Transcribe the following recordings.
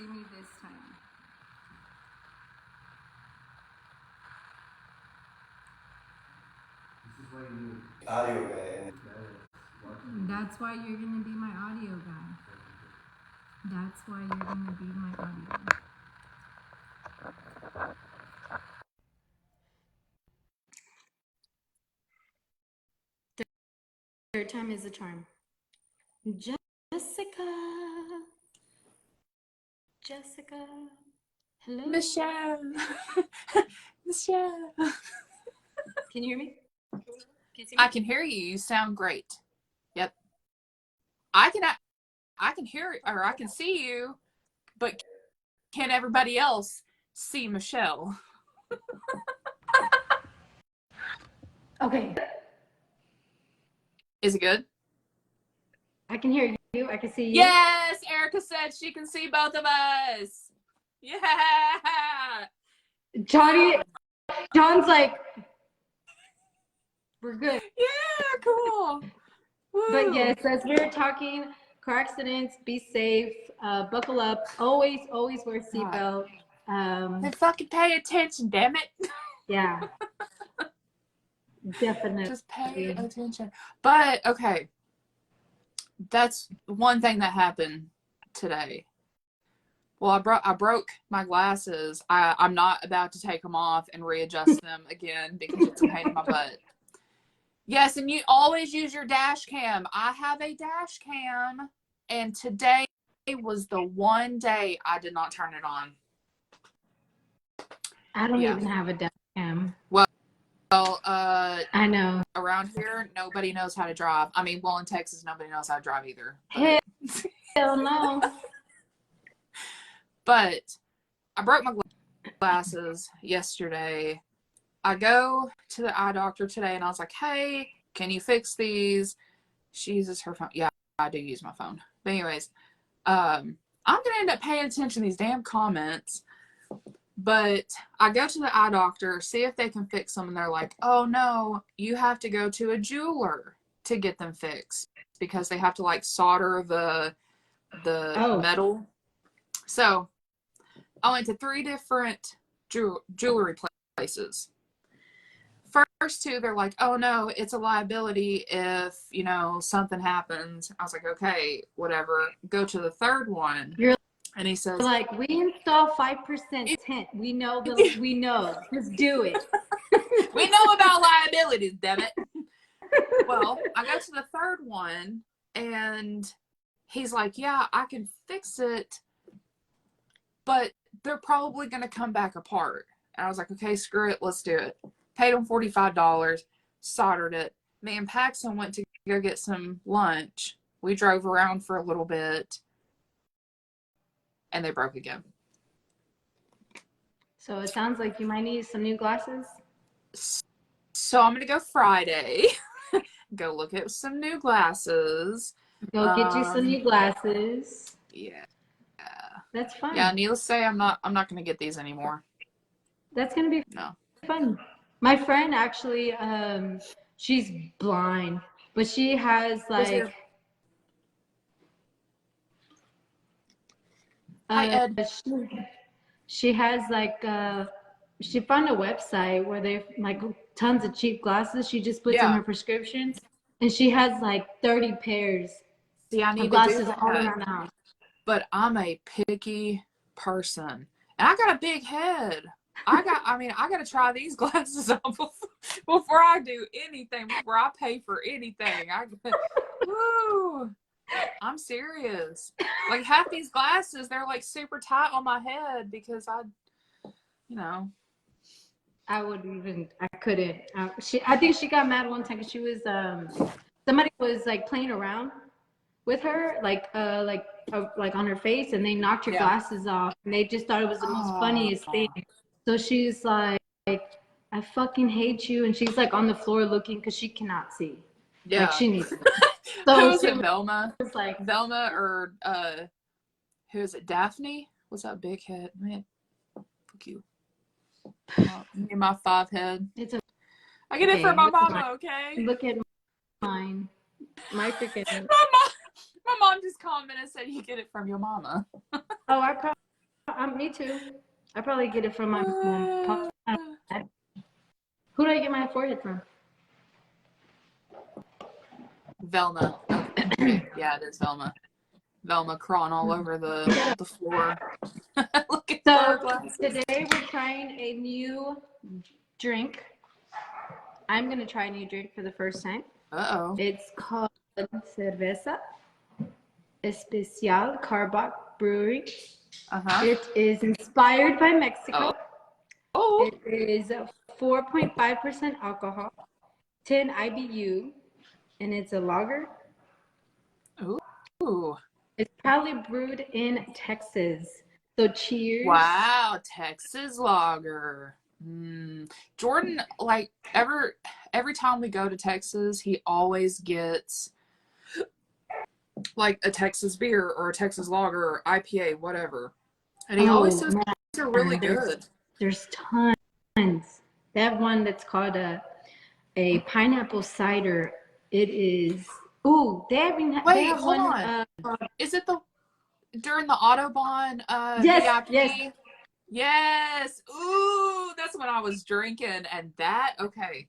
see me this time. This is why you need audio guy. That's why you're gonna be my audio guy. That's why you're gonna be my audio. Third time is a charm. Jessica. Hello. Michelle. Michelle. Can you hear me? I can hear you. You sound great. Yep. I can hear, or I can see you, but can everybody else see Michelle? Okay. Is it good? I can hear you. I can see you. Yes, Erica said she can see both of us. Yeah. John's like, we're good. Yeah, cool. Woo. But yes, as we were talking, car accidents, be safe, buckle up, always wear seatbelt. And fucking pay attention, damn it. Yeah. Definitely. Just pay attention. But okay. That's one thing that happened today. Well, I broke my glasses. I'm not about to take them off and readjust them again because it's a pain in my butt. Yes, and you always use your dash cam. I have a dash cam, and today was the one day I did not turn it on. I don't even have a dash cam. Well, I know. Around here, nobody knows how to drive. I mean, well, in Texas, nobody knows how to drive either. Hell no. But I broke my glasses yesterday. I go to the eye doctor today, and I was like, hey, can you fix these? She uses her phone. Yeah, I do use my phone. But anyways, I'm going to end up paying attention to these damn comments. But I go to the eye doctor, see if they can fix them, and they're like, oh, no, you have to go to a jeweler to get them fixed because they have to, like, solder the metal. So I went to 3 different jewelry places. First 2, they're like, oh, no, it's a liability if, you know, something happens. I was like, okay, whatever. Go to the 3rd one. And he says, like, we install 5% tint. We know. Just do it. We know about liabilities, damn it. Well, I go to the 3rd one, and he's like, yeah, I can fix it, but they're probably going to come back apart. And I was like, okay, screw it. Let's do it. Paid him $45, soldered it. Me and Paxton went to go get some lunch. We drove around for a little bit, and they broke again. So it sounds like you might need some new glasses. So I'm going to go Friday, go look at some new glasses. Go get you some new glasses. Yeah. That's fun. Yeah, needless to say, I'm not going to get these anymore. That's going to be fun. My friend actually, she's blind, but she has like, she has like, she found a website where they like tons of cheap glasses. She just puts in her prescriptions, and she has like 30 pairs of glasses all around the house. But I'm a picky person, and I got a big head. I got to try these glasses on before I do anything, before I pay for anything. I'm serious. Like, half these glasses, they're like super tight on my head because I couldn't. I think she got mad one time because she was, somebody was like playing around with her, like on her face, and they knocked her glasses off, and they just thought it was the most funniest thing. So she's like, I fucking hate you. And she's like on the floor looking because she cannot see. Yeah. Like, she needs to. So who was it, Velma? It's like Velma or who is it, Daphne? What's that big head? Man, fuck you. Me and my 5 head. I get it from my mama, okay? Look at mine. My freaking. My mom just commented and said you get it from your mama. Oh, I Me too. I probably get it from my mom. Who do I get my forehead from? Velma. Okay. Yeah, it is Velma. Velma crawling all over the floor. Looking for her So glasses. today we're trying a new drink. I'm gonna try a new drink for the first time. Uh-oh. It's called Cerveza Especial Carbach Brewery. Uh-huh. It is inspired by Mexico. Oh. It is 4.5% alcohol, 10 IBU, and it's a lager. Ooh. It's probably brewed in Texas. So cheers. Wow, Texas lager. Jordan, like every time we go to Texas, he always gets like a Texas beer or a Texas lager or IPA, whatever. And he always says they're really good. There's tons. They have one that's called a pineapple cider. It is. Ooh, they have hold one. on. Is it during the Autobahn Yes, VIP? yes. Yes. Ooh, that's when I was drinking. And okay.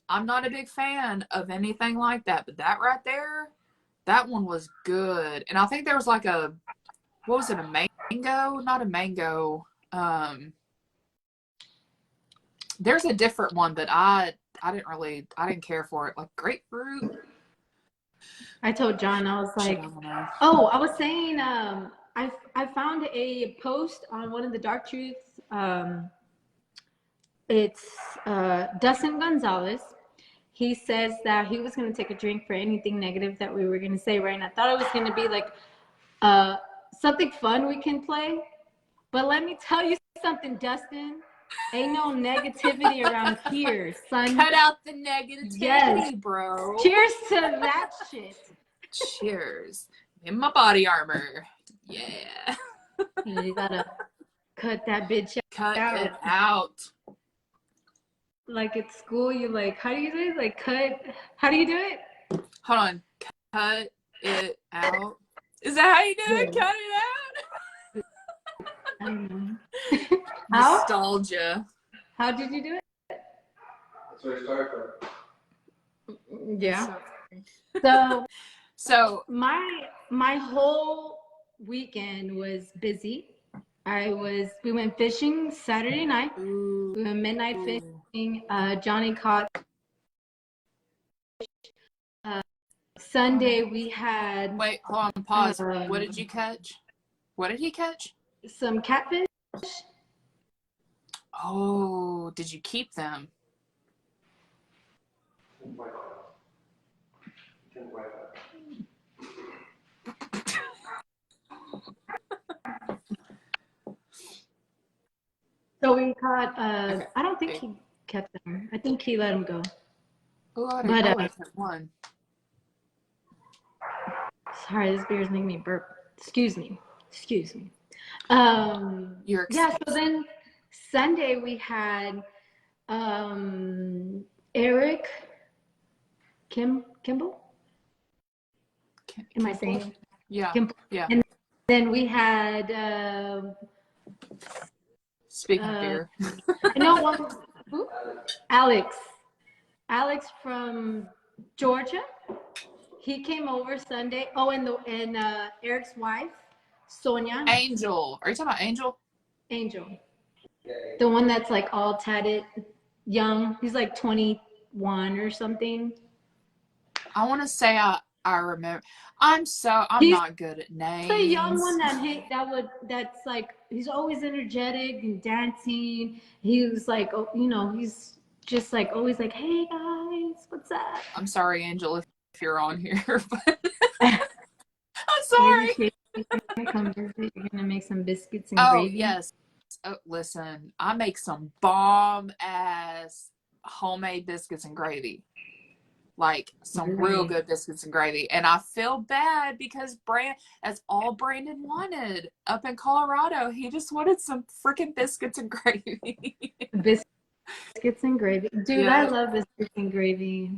I'm not a big fan of anything like that, but that right there, that one was good. And I think there was like what was it, a mango? Not a mango. There's a different one that I didn't care for it. Like grapefruit. I told John, I was like, I was saying, I found a post on one of the Dark Truths. It's Dustin Gonzalez. He says that he was going to take a drink for anything negative that we were going to say, right? And I thought it was going to be like something fun we can play. But let me tell you something, Dustin. Ain't no negativity around here, son. Cut out the negativity, bro. Cheers to that shit. Cheers. In my body armor. Yeah. You gotta cut that bitch Cut out. it out. Like at school, you like, how do you do it? Like cut, how do you do it? Hold on. Cut it out. Is that how you do it? Yeah. Cut it out? I don't know. Nostalgia. How did you do it? That's where it started from. Yeah. So my whole weekend was busy. We went fishing Saturday night. Ooh. We went midnight fishing. Johnny caught. Sunday we had. Wait, hold on, pause. What did you catch? What did he catch? Some catfish. Oh, did you keep them? So we caught. Okay. I don't think he kept them. I think he let them go. Oh, I didn't know I kept one. Sorry, this beer is making me burp. Excuse me. You're yeah. So then Sunday we had Eric Kimball. Am I saying? Yeah. Kimball. Yeah. And then we had speaking of beer. who? Alex from Georgia. He came over Sunday. Oh, and Eric's wife, Sonia. Angel. Are you talking about Angel? Angel. The one that's like all tatted, young. He's like 21 or something. I want to say I remember. He's not good at names. The young one that's like, he's always energetic and dancing. He was like, he's just like always like, hey guys, what's up? I'm sorry, Angel, if you're on here, but I'm sorry. You're gonna make some biscuits and Oh gravy. yes. Oh, listen, I make some bomb ass homemade biscuits and gravy. Like some real good biscuits and gravy. And I feel bad because that's all Brandon wanted up in Colorado. He just wanted some freaking biscuits and gravy. Biscuits and gravy. Dude, yeah. I love biscuits and gravy.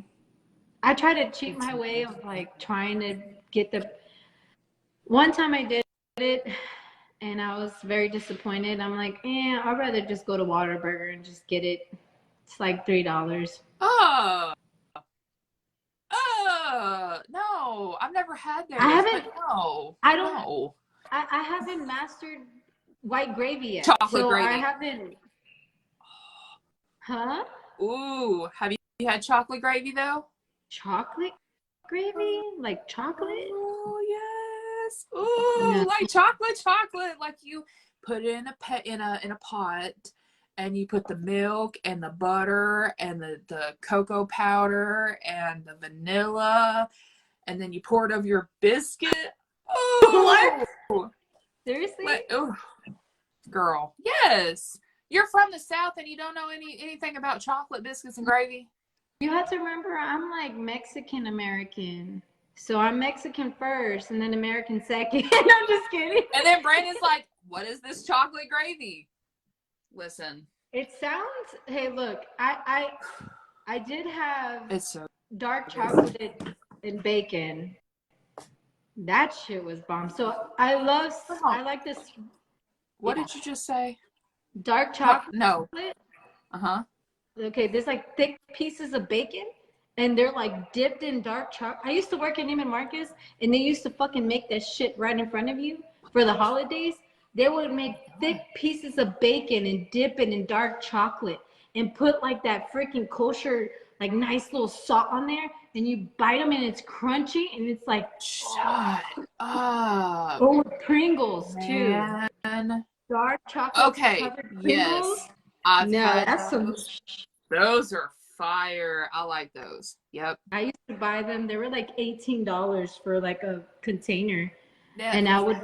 I try to cheat my way of like trying to get one time I did it and I was very disappointed. I'm like, I'd rather just go to Whataburger and just get it. It's like $3. Oh, no, I've never had theirs. I haven't. But no, I don't. no. I haven't mastered white gravy yet. Chocolate so gravy. I haven't. Huh? Ooh, have you had chocolate gravy though? Chocolate gravy? Like chocolate? Oh yes. Ooh, No. like chocolate. Like you put it in a pot, and you put the milk and the butter and the cocoa powder and the vanilla, and then you pour it over your biscuit. Oh, What? Seriously? Oh, girl, yes. You're from the South and you don't know anything about chocolate biscuits and gravy? You have to remember, I'm like Mexican American. So I'm Mexican first and then American second. I'm just kidding. And then Brandon's like, what is this chocolate gravy? Listen. It sounds, hey, look, I did have It's so dark chocolate and bacon. That shit was bomb. So I like this. What did you just say? Dark chocolate? No. Uh-huh. Okay, there's like thick pieces of bacon and they're like dipped in dark chocolate. I used to work at Neiman Marcus and they used to fucking make that shit right in front of you for the holidays. They would make thick pieces of bacon and dip it in dark chocolate and put like that freaking kosher, like nice little salt on there. And you bite them and it's crunchy and it's like, shut up. Oh, with Pringles too. Dark chocolate. Okay, covered Pringles. yes. I've had that's those. Those are fire. I like those. Yep. I used to buy them. They were like $18 for like a container. Yeah. And I would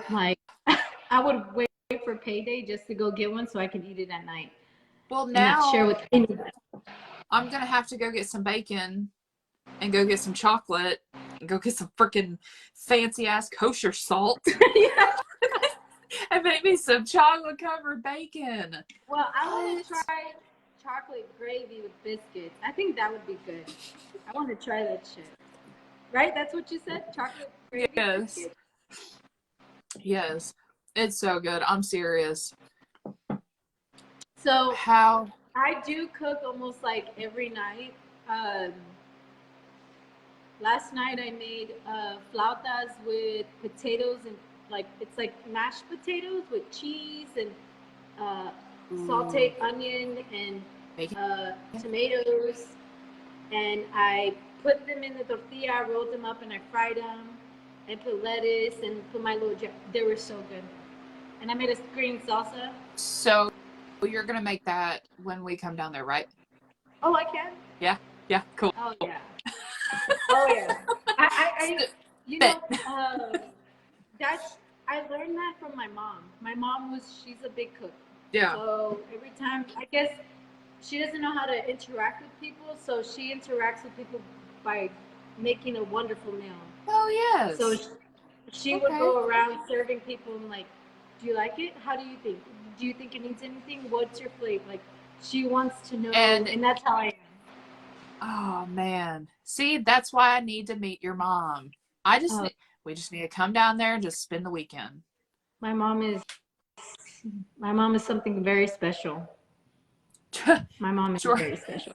I would wait for payday just to go get one so I could eat it at night. Well, and now not share with anybody. I'm going to have to go get some bacon and go get some chocolate and go get some freaking fancy ass kosher salt. Yeah. And make me some chocolate covered bacon. Well, I want to try chocolate gravy with biscuits. I think that would be good. I want to try that shit. Right? That's what you said? Chocolate gravy biscuits? Yes. It's so good. I'm serious. So how I do cook almost like every night. Last night I made flautas with potatoes and it's like mashed potatoes with cheese and sauteed onion and tomatoes, and I put them in the tortilla, I rolled them up and I fried them and put lettuce and put my little they were so good. And I made a green salsa. So you're gonna make that when we come down there, right? Oh, I can? Yeah, cool. Oh yeah. Oh yeah. I you know, I learned that from my mom. My mom she's a big cook. Yeah. So every time, I guess she doesn't know how to interact with people, so she interacts with people by making a wonderful meal. Oh yes. So she would go around serving people and like, do you like it? How do you think? Do you think it needs anything? What's your flavor? Like, she wants to know, and that's how I am. Oh man. See, that's why I need to meet your mom. We just need to come down there and just spend the weekend. My mom is something very special. My mom is very special.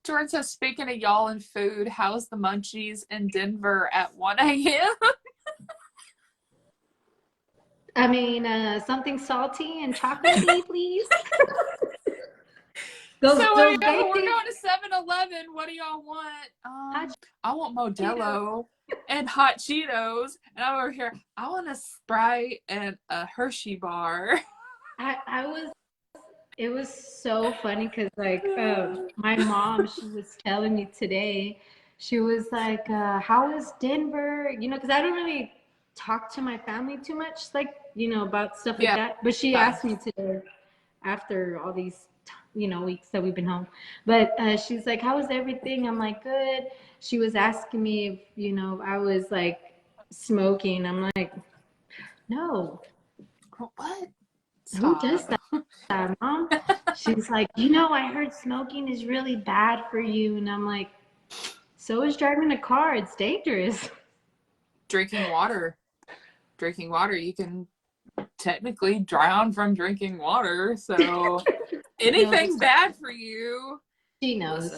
Jordan says, speaking of y'all and food, how's the munchies in Denver at 1 a.m.? I mean, something salty and chocolatey, please. We're going to 7-Eleven. What do y'all want? I want Modelo and hot Cheetos. And I'm over here, I want a Sprite and a Hershey bar. It was so funny because my mom, she was telling me today, she was like, how is Denver? You know, because I don't really talk to my family too much, like, you know, about stuff like that. But she asked me today after all these weeks that we've been home. But she's like, how is everything? I'm like, good. She was asking me if, I was like smoking. I'm like, no. What? Who does that, Mom? She's like, I heard smoking is really bad for you. And I'm like, so is driving a car. It's dangerous. Drinking water. You can technically drown from drinking water, so anything's bad for you. She knows.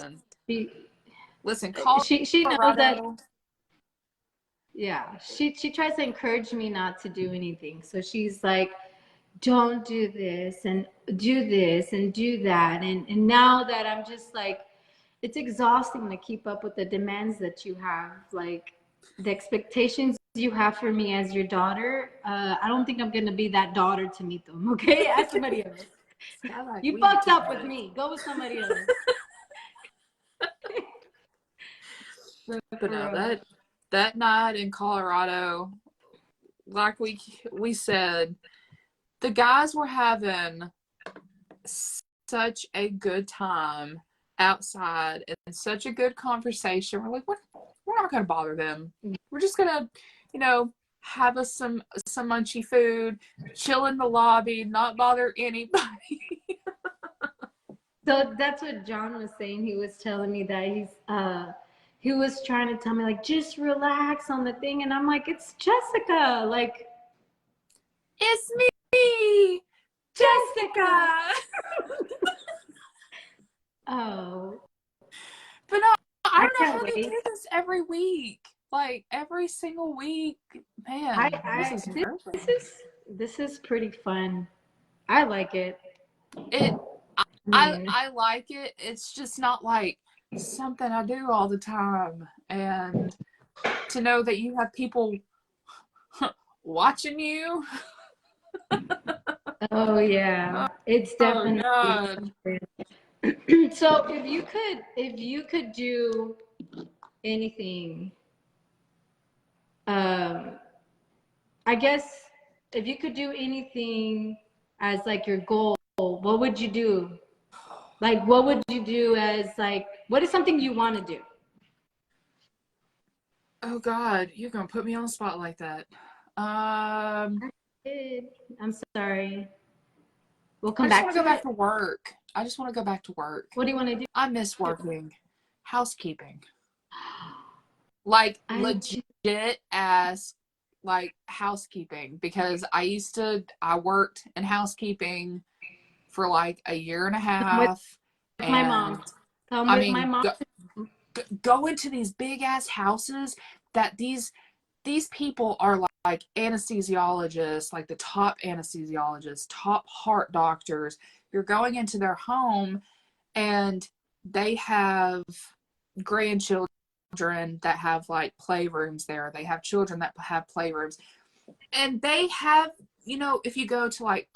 Listen, she knows that. Colorado. Yeah, she tries to encourage me not to do anything. So she's like, don't do this and do this and do that. And now that I'm just like, it's exhausting to keep up with the demands that you have, like the expectations you have for me as your daughter. I don't think I'm gonna be that daughter to meet them. Okay, ask somebody else. You fucked up with me. Go with somebody else. But no, that night in Colorado, like we said, the guys were having such a good time outside and such a good conversation. We're like, we're not going to bother them. We're just going to, have us some munchy food, chill in the lobby, not bother anybody. So that's what John was saying. He was telling me that he was trying to tell me, like, just relax on the thing. And I'm like, it's Jessica. Like, it's me, Jessica. Oh. But no, I don't know how they do this every week. Like, every single week. Man, this is pretty fun. I like it. I like it. It's just not like something I do all the time. And to know that you have people watching you. Oh yeah, it's definitely. So if you could do anything, I guess if you could do anything as like your goal, what would you do? Like, what would you do as like, what is something you want to do? Oh God, you're gonna put me on the spot like that. I'm sorry. We'll come back to it. I just want to go back to work. I just want to go back to work. What do you want to do? I miss working. Housekeeping. Like legit ass like housekeeping, because I worked in housekeeping for like a year and a half. With my mom. My mom. Go into these big ass houses that these people are like anesthesiologists, like the top anesthesiologists, top heart doctors. You're going into their home and they have grandchildren that have like playrooms there. They have children that have playrooms. And they have, if you go to like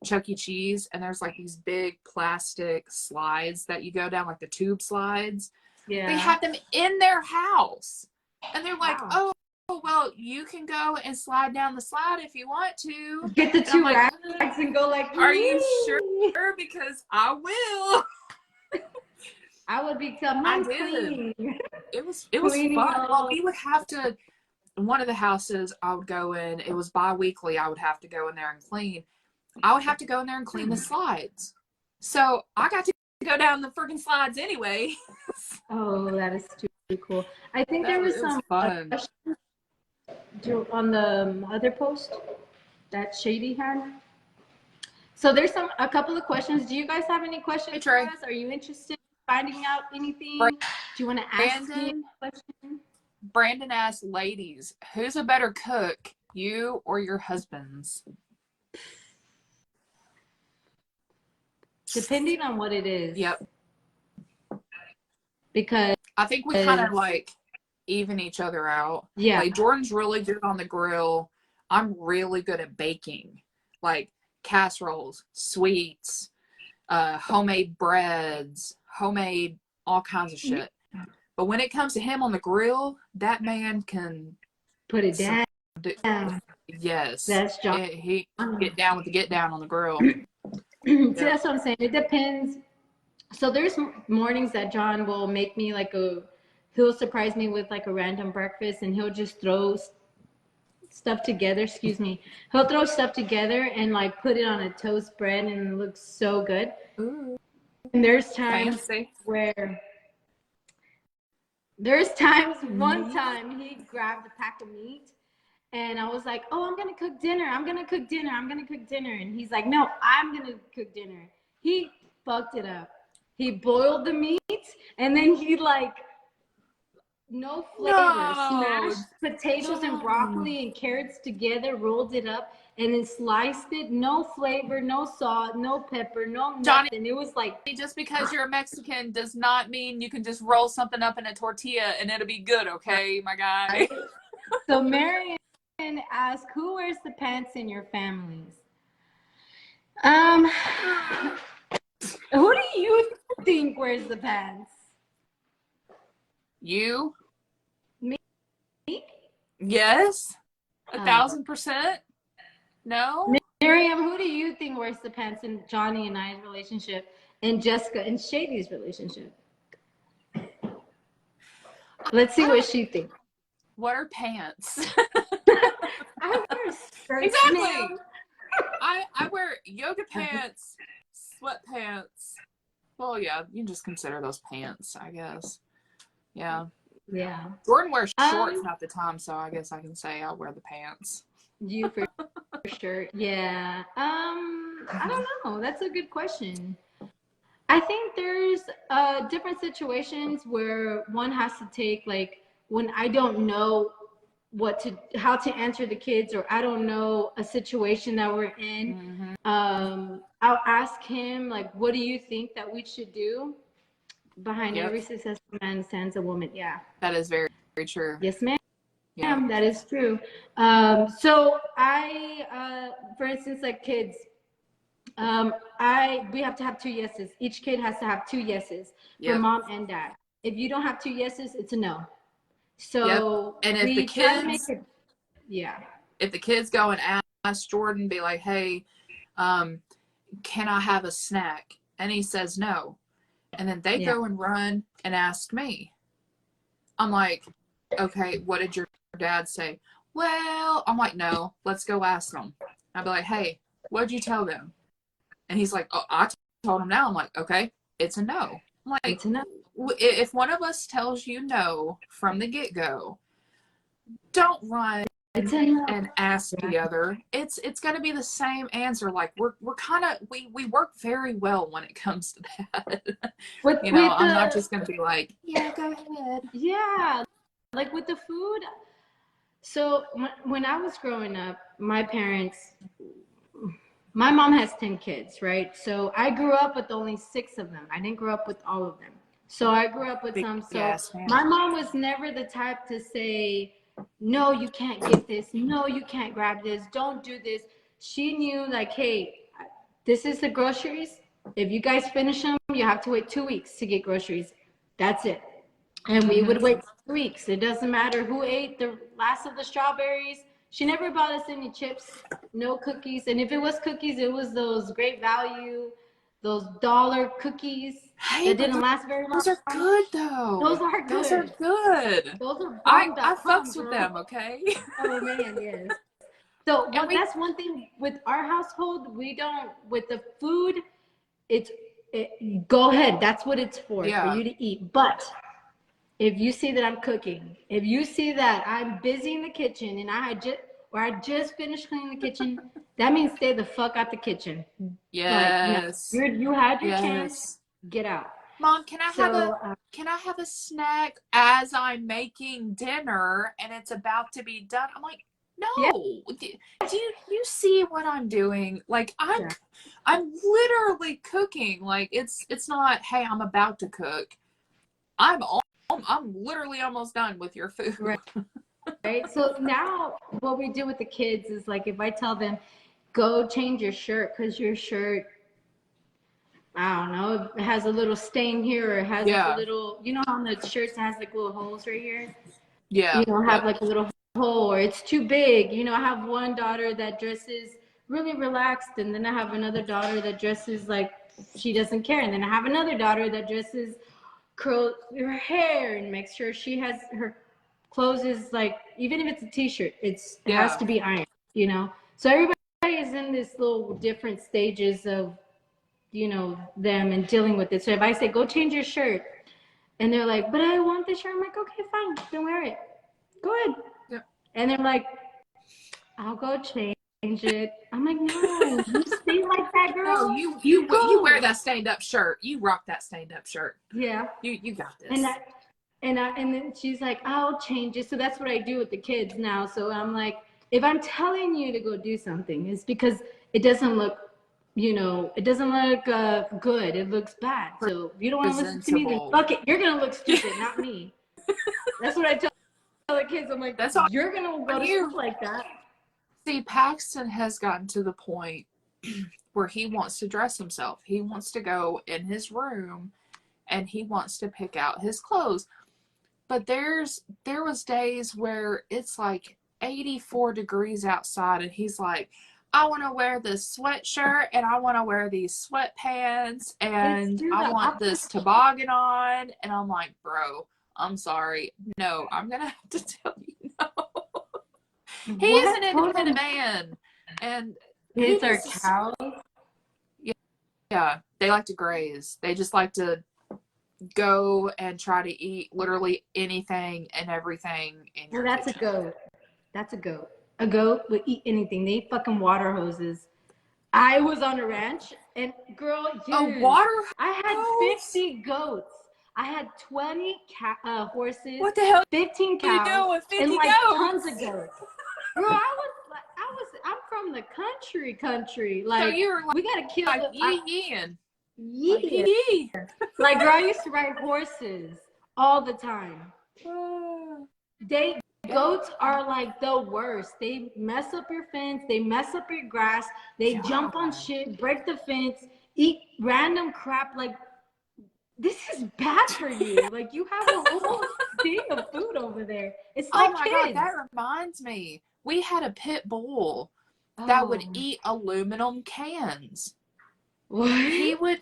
Chuck E. Cheese and there's like these big plastic slides that you go down, like the tube slides. Yeah. They have them in their house. And they're like, wow. Oh, well, you can go and slide down the slide if you want to. Get the two rags and go like, are you sure? Because I will. I would be clean. It was fun. Well, we would have to, one of the houses I would go in, it was bi-weekly, I would have to go in there and clean. I would have to go in there and clean the slides. So I got to go down the freaking slides anyway. Oh, that is too cool. I think there was some fun on the other post that Shady had. So there's a couple of questions. Do you guys have any questions for us? Are you interested in finding out anything? Do you want to ask me a question? Brandon asked, ladies, who's a better cook, you or your husbands? Depending on what it is. Yep. Because I think we kind of like even each other out. Yeah. Like Jordan's really good on the grill. I'm really good at baking. Like casseroles, sweets, homemade breads, homemade all kinds of shit. But when it comes to him on the grill, that man can put it down. Yes. That's John. He get down with the get down on the grill. See, that's what I'm saying. It depends. So there's mornings that John will make me like he'll surprise me with like a random breakfast, and he'll just throw stuff together. He'll throw stuff together and like put it on a toast bread, and it looks so good. Ooh. And there's times one time he grabbed a pack of meat And I was like, oh, I'm going to cook dinner. I'm going to cook dinner. I'm going to cook dinner. And he's like, no, I'm going to cook dinner. He fucked it up. He boiled the meat and then he like, no flavor, smashed potatoes and broccoli and carrots together, rolled it up and then sliced it. No flavor, no salt, no pepper, no nothing. Johnny, it was like, just because you're a Mexican does not mean you can just roll something up in a tortilla and it'll be good, okay, my guy? So Marion asked, who wears the pants in your families? Who do you think wears the pants? You? Me? Yes. 1,000%. No? Miriam, who do you think wears the pants in Johnny and I's relationship and Jessica and Shady's relationship? Let's see what she thinks. What are pants? I wear skirts. Exactly. I wear yoga pants, sweatpants. Well, yeah, you can just consider those pants, I guess. Yeah. Yeah. Jordan wears shorts half the time, so I guess I can say I wear the pants. You for sure. Yeah. I don't know. That's a good question. I think there's different situations where one has to take, like, when I don't know how to answer the kids, or I don't know a situation that we're in, I'll ask him, like, what do you think that we should do? Behind every successful man stands a woman. Yeah. That is very, very true. Yes, ma'am. Yeah, that is true. So I, for instance, like kids, we have to have 2 yeses. Each kid has to have 2 yeses for mom and dad. If you don't have 2 yeses, it's a no. So and if the kids, if the kids go and ask Jordan, be like, hey, can I have a snack? And he says no. And then they go and run and ask me. I'm like, okay, what did your dad say? Well, I'm like, no, let's go ask them. I'd be like, hey, what did you tell them? And he's like, oh, I told him now. I'm like, okay, it's a no. I'm like, it's a no. If one of us tells you no from the get-go, don't run and ask the other. It's going to be the same answer. Like we're kind of we work very well when it comes to that. I'm not just going to be like, yeah, go ahead. Yeah, like with the food. So when I was growing up, my mom has 10 kids, right? So I grew up with only 6 of them. I didn't grow up with all of them. So I grew up with some. So my mom was never the type to say, no, you can't get this. No, you can't grab this. Don't do this. She knew, like, hey, this is the groceries. If you guys finish them, you have to wait 2 weeks to get groceries. That's it. And we would wait 2 weeks. It doesn't matter who ate the last of the strawberries. She never bought us any chips, no cookies. And if it was cookies, it was those Great Value, those dollar cookies that didn't last very long. Those are good, though. Those are good. Those are good. Those are I fucks with them, okay? Oh, man, yes. So that's one thing with our household. We don't, with the food, go ahead. That's what it's for you to eat. But if you see that I'm cooking, if you see that I'm busy in the kitchen and I just finished cleaning the kitchen, that means stay the fuck out the kitchen. Yes. Like, you had your chance. Get out. Mom, can I have a snack as I'm making dinner and it's about to be done? I'm like, no. Do you see what I'm doing? Like I'm literally cooking. Like it's not, hey, I'm about to cook. I'm literally almost done with your food. Right. So now what we do with the kids is, like, if I tell them, go change your shirt because your shirt, I don't know, it has a little stain here, or it has like a little, you know, on the shirts it has like little holes right here. Yeah. You know, have like a little hole, or it's too big. You know, I have one daughter that dresses really relaxed, and then I have another daughter that dresses like she doesn't care, and then I have another daughter that dresses, curls her hair and makes sure she has her clothes is like, even if it's a t-shirt, it has to be ironed, you know. So everybody is in this little different stages of, you know, them and dealing with it. So if I say, go change your shirt, and they're like, but I want this shirt, I'm like, okay, fine, then wear it. Go ahead. And they're like, I'll go change it. I'm like, no, you stay like that, girl. No, you wear that stained up shirt. You rock that stained up shirt. Yeah. You got this. And then she's like, I'll change it. So that's what I do with the kids now. So I'm like, if I'm telling you to go do something, it's because it doesn't look, it doesn't look good. It looks bad. So if you don't want to listen to me, then fuck it. You're going to look stupid, not me. That's what I tell the kids. I'm like, that's all you're going to go to school like that. See, Paxton has gotten to the point where he wants to dress himself. He wants to go in his room and he wants to pick out his clothes. But there was days where it's like 84 degrees outside and he's like, I want to wear this sweatshirt and I want to wear these sweatpants and I want this toboggan on. And I'm like, bro, I'm sorry. No, I'm going to have to tell you no. He is an independent man. And kids are cows. Yeah, they like to graze. They just like to go and try to eat literally anything and everything in your that's kitchen. a goat. That's a goat. A goat would eat anything. They eat fucking water hoses. I was on a ranch and girl, a water hose? I had 50 goats. I had 20 horses. What the hell? 15 cows. What are you doing with 50 and like goats? Tons of goats. Girl, I'm from the country. Like, so you were like, we gotta kill like the yee. Like, girl, I used to ride horses all the time. Goats are like the worst. They mess up your fence. They mess up your grass. They jump on shit, break the fence, eat random crap. Like, this is bad for you. Like, you have a whole thing of food over there. It's like, oh my kids. God, that reminds me. We had a pit bull that would eat aluminum cans. What? He would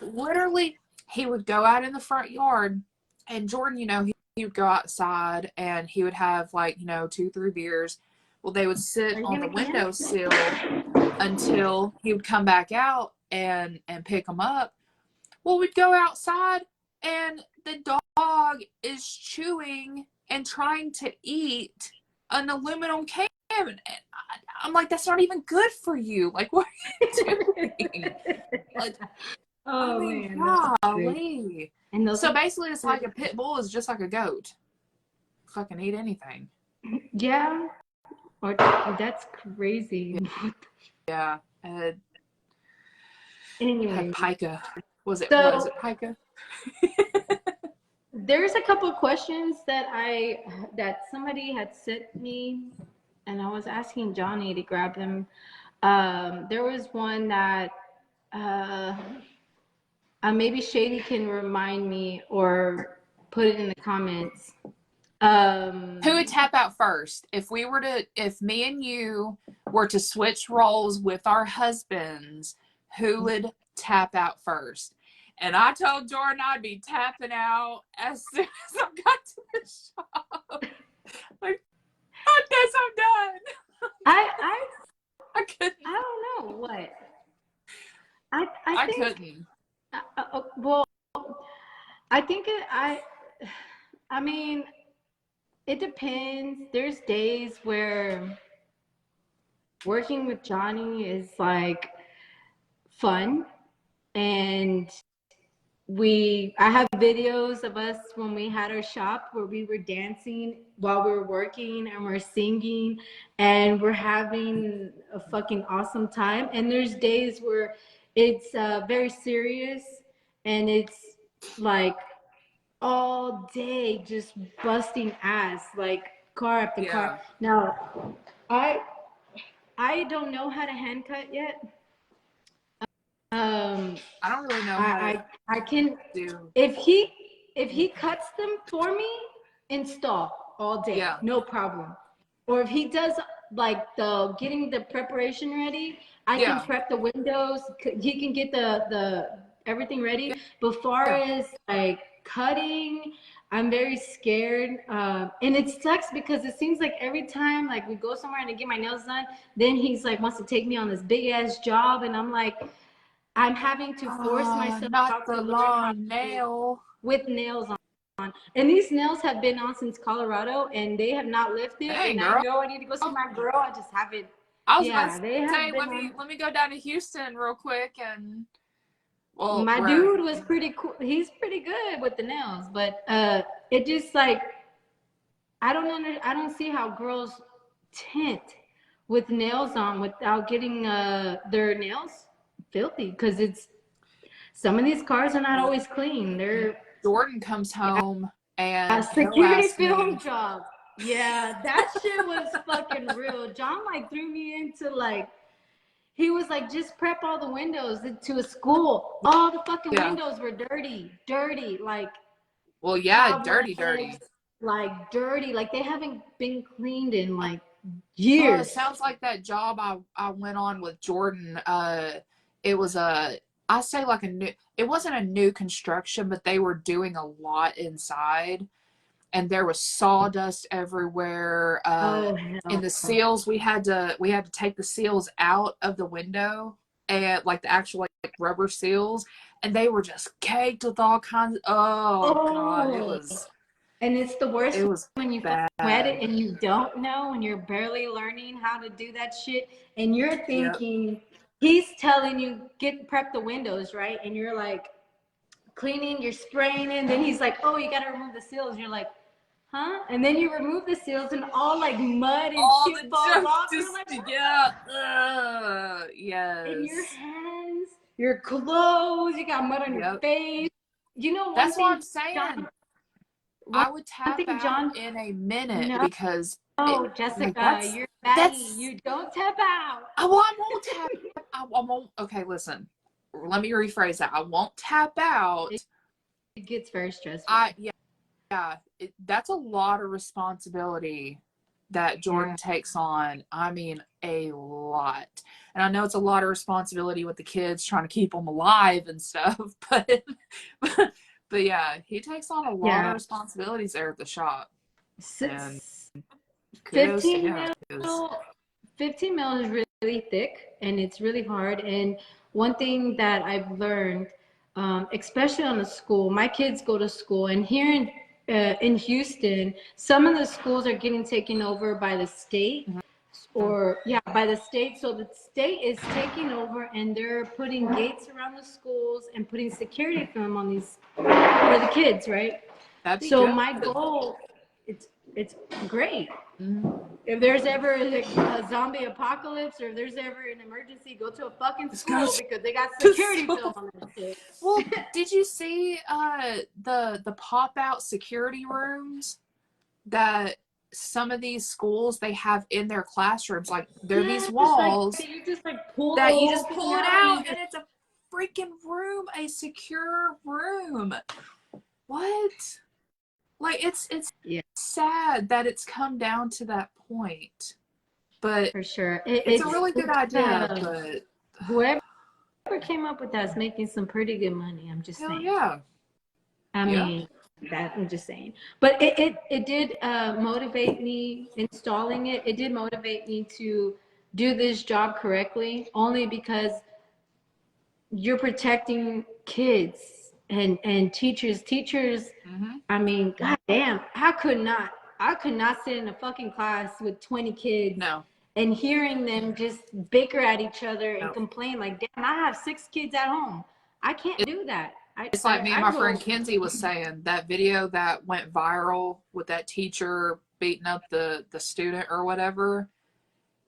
go out in the front yard, and Jordan, he would go outside and he would have 2-3 beers. Well, they would sit on the windowsill until he would come back out and pick them up. Well, we'd go outside and the dog is chewing and trying to eat an aluminum can. And I'm like, that's not even good for you. Like, what are you doing? Like, oh, man. Golly. So basically, it's like a pit bull is just like a goat. Fucking eat anything. Yeah. Or that's crazy. Yeah. Anyway. Had pica. What is it, pica? There's a couple of questions that somebody had sent me, and I was asking Johnny to grab them. There was one that maybe Shady can remind me or put it in the comments. Who would tap out first? If me and you were to switch roles with our husbands, who would tap out first? And I told Jordan I'd be tapping out as soon as I got to the shop. Like, I guess I'm done. I couldn't. I don't know what. I think, couldn't. Well, I think I mean, it depends. There's days where working with Johnny is like fun, and I have videos of us when we had our shop where we were dancing while we were working and we're singing and we're having a fucking awesome time. And there's days where it's very serious and it's like all day just busting ass, like car after car. Now, I don't know how to hand cut yet. I don't really know how I can do. If he cuts them for me, install all day, no problem. Or if he does like the getting the preparation ready, I can prep the windows. He can get the everything ready. But far as like cutting, I'm very scared. And it sucks because it seems like every time like we go somewhere and I get my nails done, then he's like wants to take me on this big ass job, and I'm like, I'm having to force myself not the long nail with nails on. And these nails have been on since Colorado and they have not lifted. Hey, and girl. I know I need to go see my girl. I just haven't I was about Yeah, to they have say, been let me go down to Houston real quick and well, my we're dude was pretty cool. He's pretty good with the nails, but it just like I don't see how girls tint with nails on without getting their nails filthy because it's some of these cars are not always clean. They're Jordan comes home and he'll security ask film me, job. Yeah, that shit was fucking real. John like threw me into like he was like, just prep all the windows to a school. All the fucking yeah, windows were dirty, like well, yeah, cobwebs, dirty. like dirty, like they haven't been cleaned in like Oh, it years. sounds like that job I went on with Jordan. It was I say like a new, it wasn't a new construction, but they were doing a lot inside, and there was sawdust everywhere. Oh In hell. the seals, we had to take the seals out of the window, and like the actual like rubber seals, and they were just caked with all kinds of, oh God, it Oh, was and it's the it worst was when you fucking wet bad. it and you don't know and you're barely learning how to do that shit and you're Yep. thinking he's telling you get prep the windows, right? And you're like cleaning, you're spraying it, and then he's like, oh, you gotta remove the seals. You're like, huh? And then you remove the seals and all like mud and All shit the falls junk off. You're just, like, what? yeah, In your yes. hands, your clothes, you got mud on your Yep. face. You know one That's what thing, I'm saying. John, one, I would one tap thing, out John, in a minute no, because like Jessica, you're fatty. that's You don't tap out. I won't tap. I won't. Okay, listen. Let me rephrase that. I won't tap out. It gets very stressful. Yeah. That's a lot of responsibility that Jordan Yeah. takes on. I mean, a lot. And I know it's a lot of responsibility with the kids trying to keep them alive and stuff, but yeah, he takes on a lot of Yeah. responsibilities there at the shop. And kudos to 15 him. mil, 15 mil is really thick and it's really hard. And one thing that I've learned, especially on the school, my kids go to school, and here in Houston, some of the schools are getting taken over by the state, or yeah, by the state. So the state is taking over, and they're putting gates around the schools and putting security film on these for the kids, right? That'd be So good. my goal, it's great. Mhm. If there's ever a zombie apocalypse or if there's ever an emergency, go to a fucking school because they got security film on that shit. Well, did you see the pop out security rooms that some of these schools they have in their classrooms? Like they're these walls You just like pull that the you whole just thing pull it out out and it's a freaking room, a secure room. What? Like it's yeah, sad that it's come down to that point. But for sure. it's a really good idea, but whoever came up with that is making some pretty good money. I'm just hell saying. yeah. I mean, that I'm just saying. But it did motivate me installing it. It did motivate me to do this job correctly, only because you're protecting kids and teachers. Mm-hmm. I mean, goddamn, I could not sit in a fucking class with 20 kids No. and hearing them just bicker at each other and No. complain like, damn, I have 6 kids at home. I can't do that. It's like me and my friend Kenzie was saying, that video that went viral with that teacher beating up the student or whatever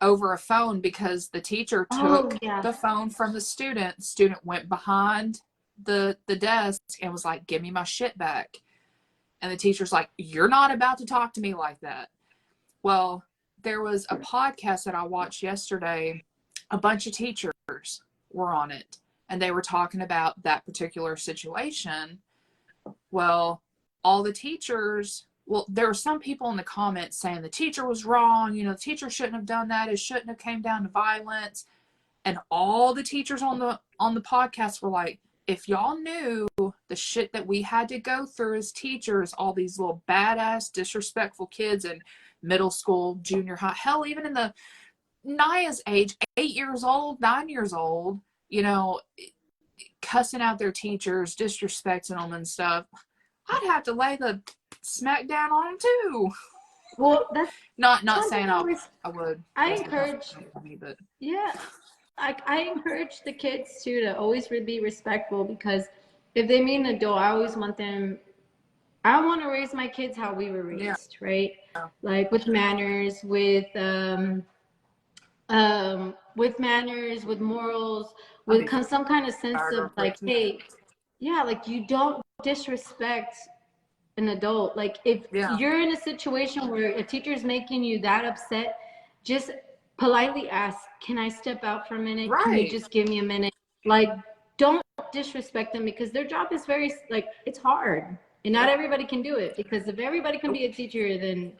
over a phone because the teacher took the phone from the student. The student went behind the desk and was like, give me my shit back. And the teacher's like, you're not about to talk to me like that. Well, there was a podcast that I watched yesterday. A bunch of teachers were on it, and they were talking about that particular situation. Well, all the teachers, well, there were some people in the comments saying the teacher was wrong. You know, the teacher shouldn't have done that. It shouldn't have came down to violence. And all the teachers on the podcast were like, if y'all knew the shit that we had to go through as teachers, all these little badass, disrespectful kids in middle school, junior high, hell, even in the Naya's age, 8 years old, 9 years old, you know, cussing out their teachers, disrespecting them and stuff, I'd have to lay the smack down on them too. Well, that's Not one saying thing I would. I encourage. But Yeah, I encourage the kids too to always be respectful, because if they meet an adult, I always want them. I want to raise my kids how we were raised, right? Like with manners, with manners, with morals, with some kind of sense of like, hey, yeah, like you don't disrespect an adult. Like if you're in a situation where a teacher's making you that upset, just politely ask, can I step out for a minute? Can you just give me a minute? Like, don't disrespect them, because their job is very, like, it's hard. And not everybody can do it, because if everybody can be a teacher, then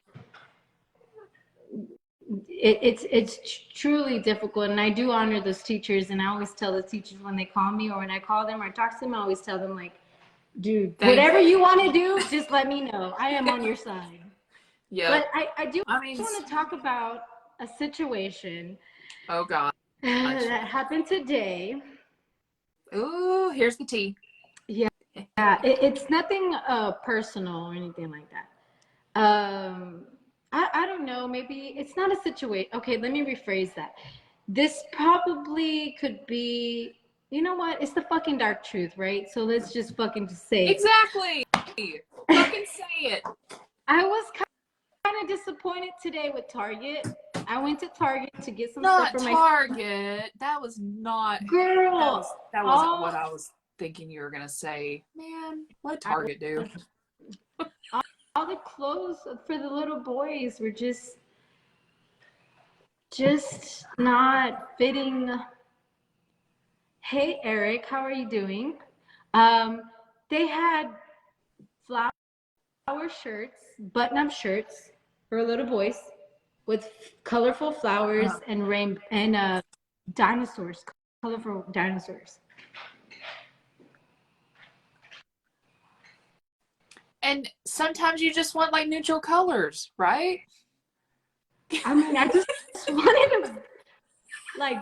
it's truly difficult. And I do honor those teachers. And I always tell the teachers when they call me or when I call them or talk to them, I always tell them, like, dude, whatever you want to do, just let me know. I am on your side. Yeah. But I do want to talk about a situation. Oh, God. That happened today. Ooh, here's the tea. Yeah. It's nothing personal or anything like that. I don't know. Maybe it's not a situation. Okay, let me rephrase that. This probably could be, you know what? It's the fucking dark truth, right? So let's just fucking just say it. Exactly. Fucking say it. I was kind of disappointed today with Target. I went to Target to get some stuff for my Target. That was not. Girl. That wasn't what I was thinking you were gonna say. Man, what did Target do? All the clothes for the little boys were just not fitting. Hey, Eric, how are you doing? They had flower shirts, button-up shirts for little boys with colorful flowers and dinosaurs, colorful dinosaurs. And sometimes you just want like neutral colors, right? I mean, I just wanted to like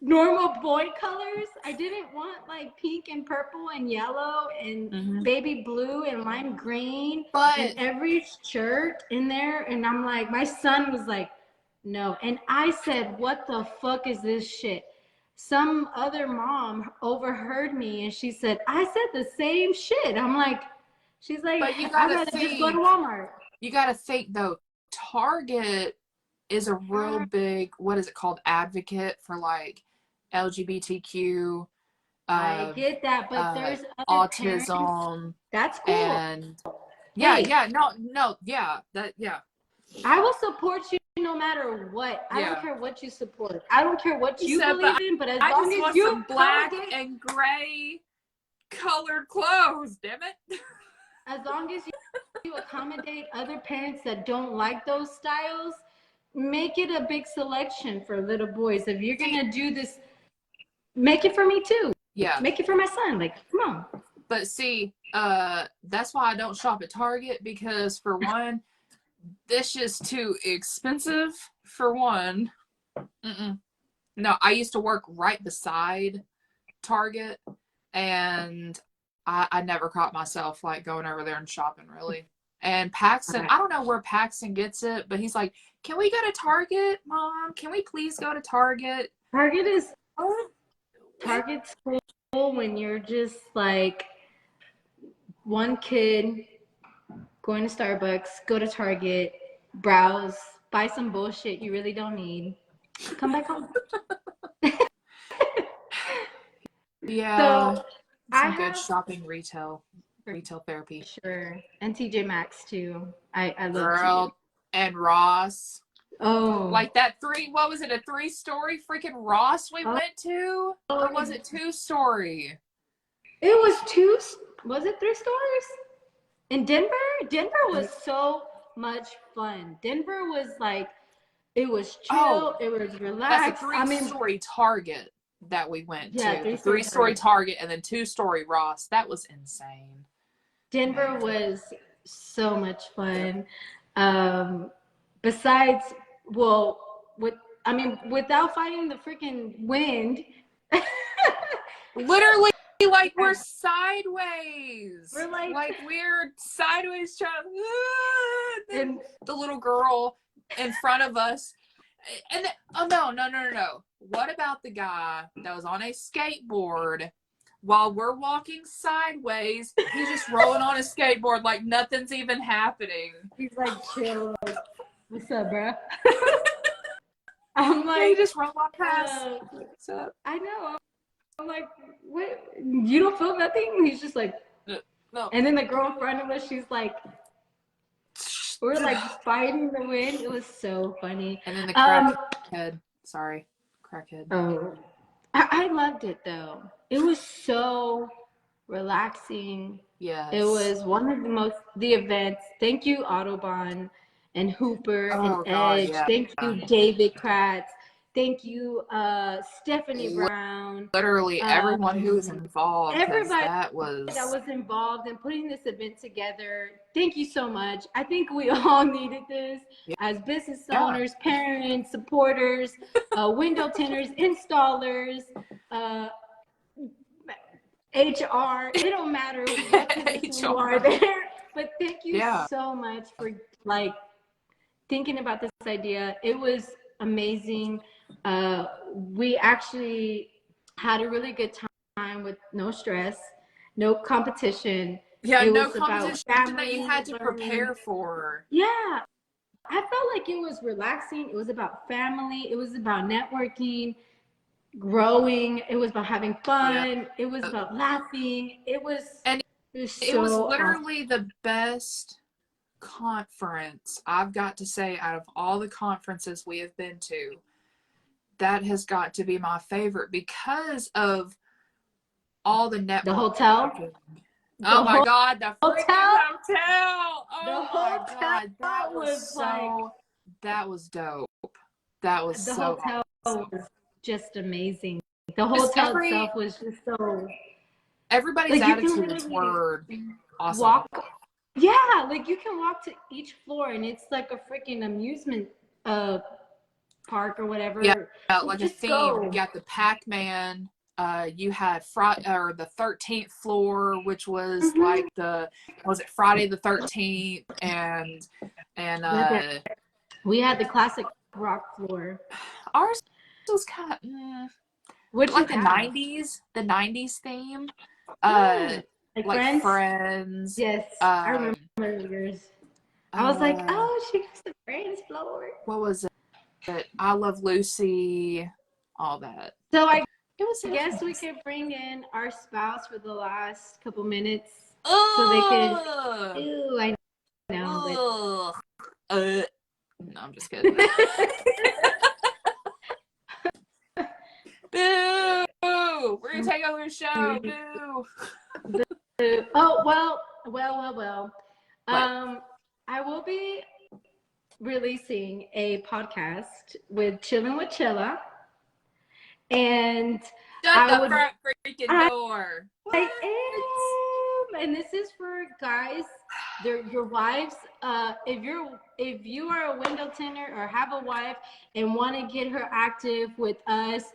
normal boy colors. I didn't want like pink and purple and yellow and baby blue and lime green and every shirt in there. And I'm like, my son was like, no. And I said, what the fuck is this shit? Some other mom overheard me and she said, I said the same shit. I'm like, she's like, but you I'd rather just go to Walmart. You gotta think though, Target is a real big, what is it called, advocate for like LGBTQ. I get that, but there's autism. Parents. That's cool. And I will support you no matter what. I don't care what you support. I don't care what you believe in, but as long as you some black and gray colored clothes, damn it. As long as you accommodate other parents that don't like those styles, make it a big selection for little boys. If you're gonna do this, make it for me too. Yeah. Make it for my son. Like, come on. But see, that's why I don't shop at Target, because for one, this is too expensive for one. No, I used to work right beside Target, and I never caught myself like going over there and shopping really. And Paxton, I don't know where Paxton gets it, but he's like, can we go to Target, Mom? Can we please go to Target? Target's cool when you're just like one kid going to Starbucks, go to Target, browse, buy some bullshit you really don't need, come back home. Yeah. So some good shopping retail therapy. Sure. And TJ Maxx too. I love TJ. And Ross. Oh. Like that what was it, a 3-story freaking Ross we went to? Or was it 2-story? It was was it 3 stories? In Denver? Denver was so much fun. Denver was like, it was chill, it was relaxed. That's a 3-story Target that we went to. 3-story Target and then 2-story Ross. That was insane. Denver was so much fun. Besides, without fighting the freaking wind. Literally we're sideways. We're like we're sideways trying. and The little girl in front of us, and then, oh no. What about the guy that was on a skateboard while we're walking sideways? He's just rolling on a skateboard like nothing's even happening. he's like, chill. What's up, bro? I'm like, he just rolled on past. What's up? I know. I'm like, what? You don't feel nothing? And he's just like, No. and then the girl in front of us, she's like, we're like fighting the wind. It was so funny. And then the crackhead. Sorry, crackhead. Oh, I loved it though. It was so relaxing. Yes. It was one of the events. Thank you, Autobahn and Hooper and Edge. Yeah. Thank you, David Kratz. Thank you, Stephanie Brown. Literally everyone who was involved. Everybody that was involved in putting this event together. Thank you so much. I think we all needed this as business owners, parents, supporters, window tinters, installers, HR. It don't matter what business you are there. But thank you so much for like thinking about this idea. It was amazing. We actually had a really good time with no stress, no competition. Yeah, it no was competition about family, that you had to learning. prepare for. Yeah, I felt like it was relaxing. It was about family. It was about networking, growing. It was about having fun. Yeah. It was about laughing. It was literally the best conference I've got to say out of all the conferences we have been to. That has got to be my favorite because of all the networking. The hotel. Oh my God, the freaking hotel. Oh my God, that was so. That was dope. That was the so. hotel awesome. was just amazing. The hotel itself was just so. Everybody's like, attitudes were awesome. Yeah, like you can walk to each floor and it's like a freaking amusement park or whatever. Yeah, like a theme. Go. You got the Pac-Man. You had the 13th floor, which was like was it Friday the 13th, and we had the classic rock floor. Ours was kind of like the 90s theme. Like Friends. Yes, I remember yours. I was like, oh, she goes to Friends floor. What was it? I Love Lucy. All that. So I guess we could bring in our spouse for the last couple minutes so they can. Ew, I know. No, I'm just kidding. Boo! We're gonna take over the show. Boo! Oh well. I will be releasing a podcast with Chillin' with Chela, and Shut the front freaking door. I am, and this is for guys, your wives. If you are a window tinter or have a wife and want to get her active with us,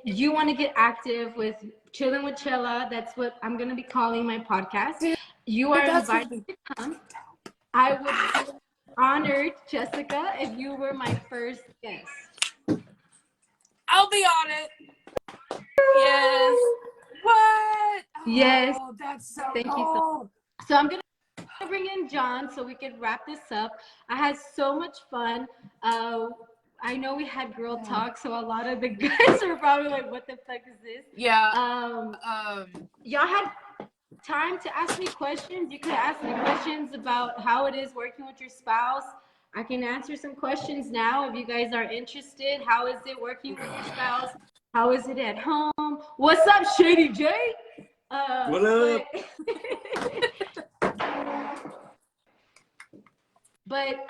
you want to get active with Chillin' with Chela. That's what I'm going to be calling my podcast. You are invited to come. I would be honored, Jessica, if you were my first guest. I'll be on it. Yes. What? Yes. Oh, that's so Thank cool. you so I'm going to bring in John so we can wrap this up. I had so much fun. I know we had girl talk, so a lot of the guys are probably like, what the fuck is this? Yeah. Y'all had time to ask me questions. You could ask me questions about how it is working with your spouse. I can answer some questions now if you guys are interested. How is it working with your spouse? How is it at home? What's up, Shady J? What up? But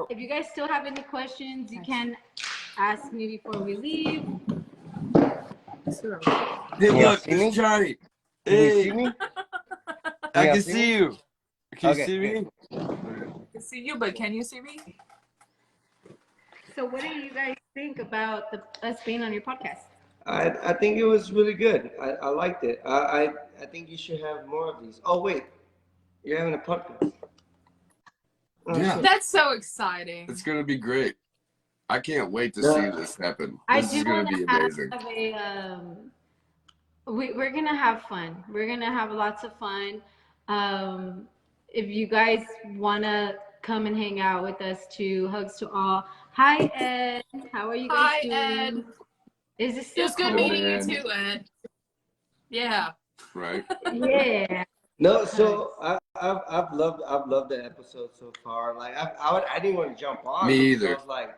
if you guys still have any questions, you can ask me before we leave. Hey, look, it's Charlie. Can you Hey, see me? I Yeah, can see see you. Can you see me? I can see you, but can you see me? So what do you guys think about us being on your podcast? I think it was really good. I liked it. I think you should have more of these. Oh wait, you're having a podcast. Oh, Yeah. shit. That's so exciting. It's gonna be great. I can't wait to see this happen. I This do is gonna want be to have amazing. we're gonna have fun. We're gonna have lots of fun. If you guys wanna come and hang out with us too, hugs to all. Hi Ed, how are you guys Hi, doing? Ed. Is it It still was good cold? meeting you man. too, Ed. Yeah. Right? Yeah. No, so I've loved the episode so far. Like I didn't want to jump on. Me because I either. was like,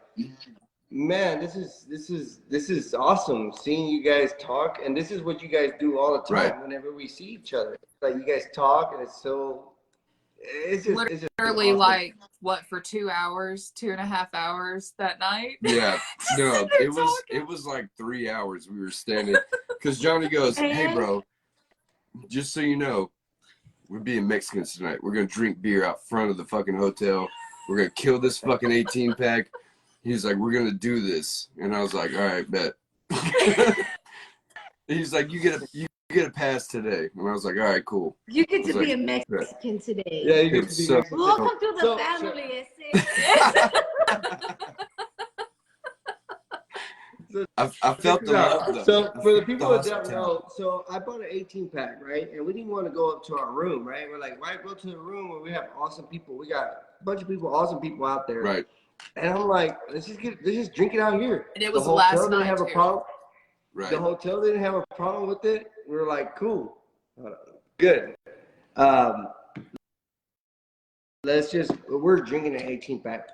man, this is awesome seeing you guys talk, and this is what you guys do all the time. Right. Whenever we see each other, like you guys talk, and it's just Literally awesome. like what, for 2 hours, 2.5 hours that night? Yeah. No, Sitting there it was like 3 hours we were standing because Johnny goes, "Hey bro, just so you know, we're being Mexicans tonight. We're gonna drink beer out front of the fucking hotel. We're gonna kill this fucking 18-pack." He's like, "We're gonna do this," and I was like, "All right, bet." He's like, "You get a pass today," and I was like, "All right, cool." You get to It's be a like, Mexican today. Yeah, you get to be So- Mexican. Welcome to the So- family. I felt the love though. So for the people that don't hospitality. know, so I bought an 18-pack, right? And we didn't want to go up to our room, right? We're like, why go to the room where we have awesome people? We got a bunch of people, awesome people out there. Right. And I'm like, let's just drink it out here. And it was the the last hotel didn't night, have a too. problem. Right. The hotel didn't have a problem with it. We were like, cool, good. We're drinking an 18-pack.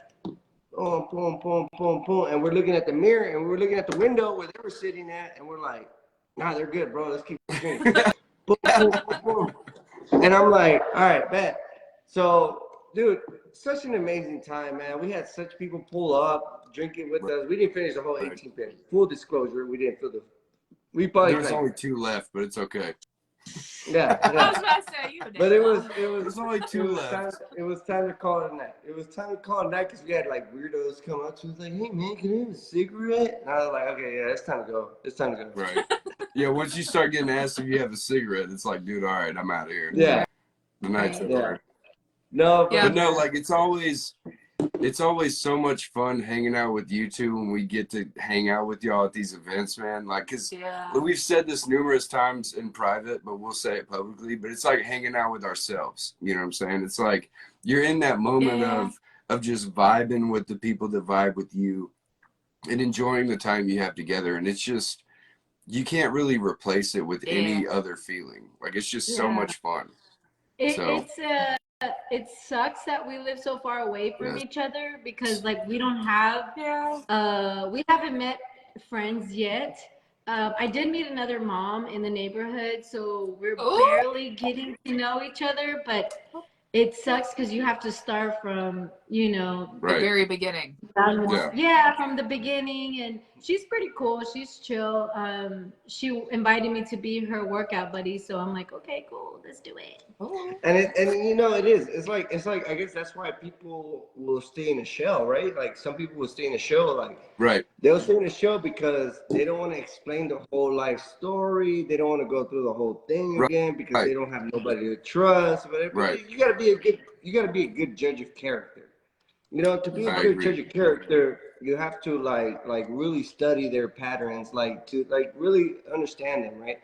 Boom, boom, boom, boom, boom. And we're looking at the mirror and we're looking at the window where they were sitting at, and we're like, nah, they're good, bro. Let's keep drinking. Boom, boom, boom, boom. And I'm like, all right, bet. So, dude, such an amazing time, man. We had such people pull up, drinking with us. We didn't finish the whole 18-pack. Full disclosure, we didn't feel we probably There's only 2 left, but it's okay. yeah. I was about to say, you know. But it was There's only 2 left. it was time to call it a night. It was time to call it a night because we had like weirdos come up to us like, hey man, can I have a cigarette? And I was like, okay, yeah, it's time to go. It's time to go. Right. Yeah, once you start getting asked if you have a cigarette, it's like, dude, all right, I'm out of here. Yeah. The night's Yeah. over. No, Yeah. But no, like it's always so much fun hanging out with you two when we get to hang out with y'all at these events, man. Like, cause Yeah. we've said this numerous times in private, but we'll say it publicly. But it's like hanging out with ourselves. You know what I'm saying? It's like you're in that moment of just vibing with the people that vibe with you, and enjoying the time you have together. And it's just, you can't really replace it with any other feeling. Like it's just so much fun. It sucks that we live so far away from each other because like we don't have we haven't met friends yet. I did meet another mom in the neighborhood, so we're barely getting to know each other, but it sucks because you have to start from, the very beginning. From the beginning. And she's pretty cool. She's chill. She invited me to be her workout buddy, so I'm like, okay, cool, let's do it. And it is. It's like I guess that's why people will stay in a shell, right? Like some people will stay in a shell, like they'll stay in a shell because they don't want to explain the whole life story. They don't want to go through the whole thing again because they don't have nobody to trust. But you gotta be a good judge of character. You know, to be a good judge of character, you have to like really study their patterns, to really understand them, right?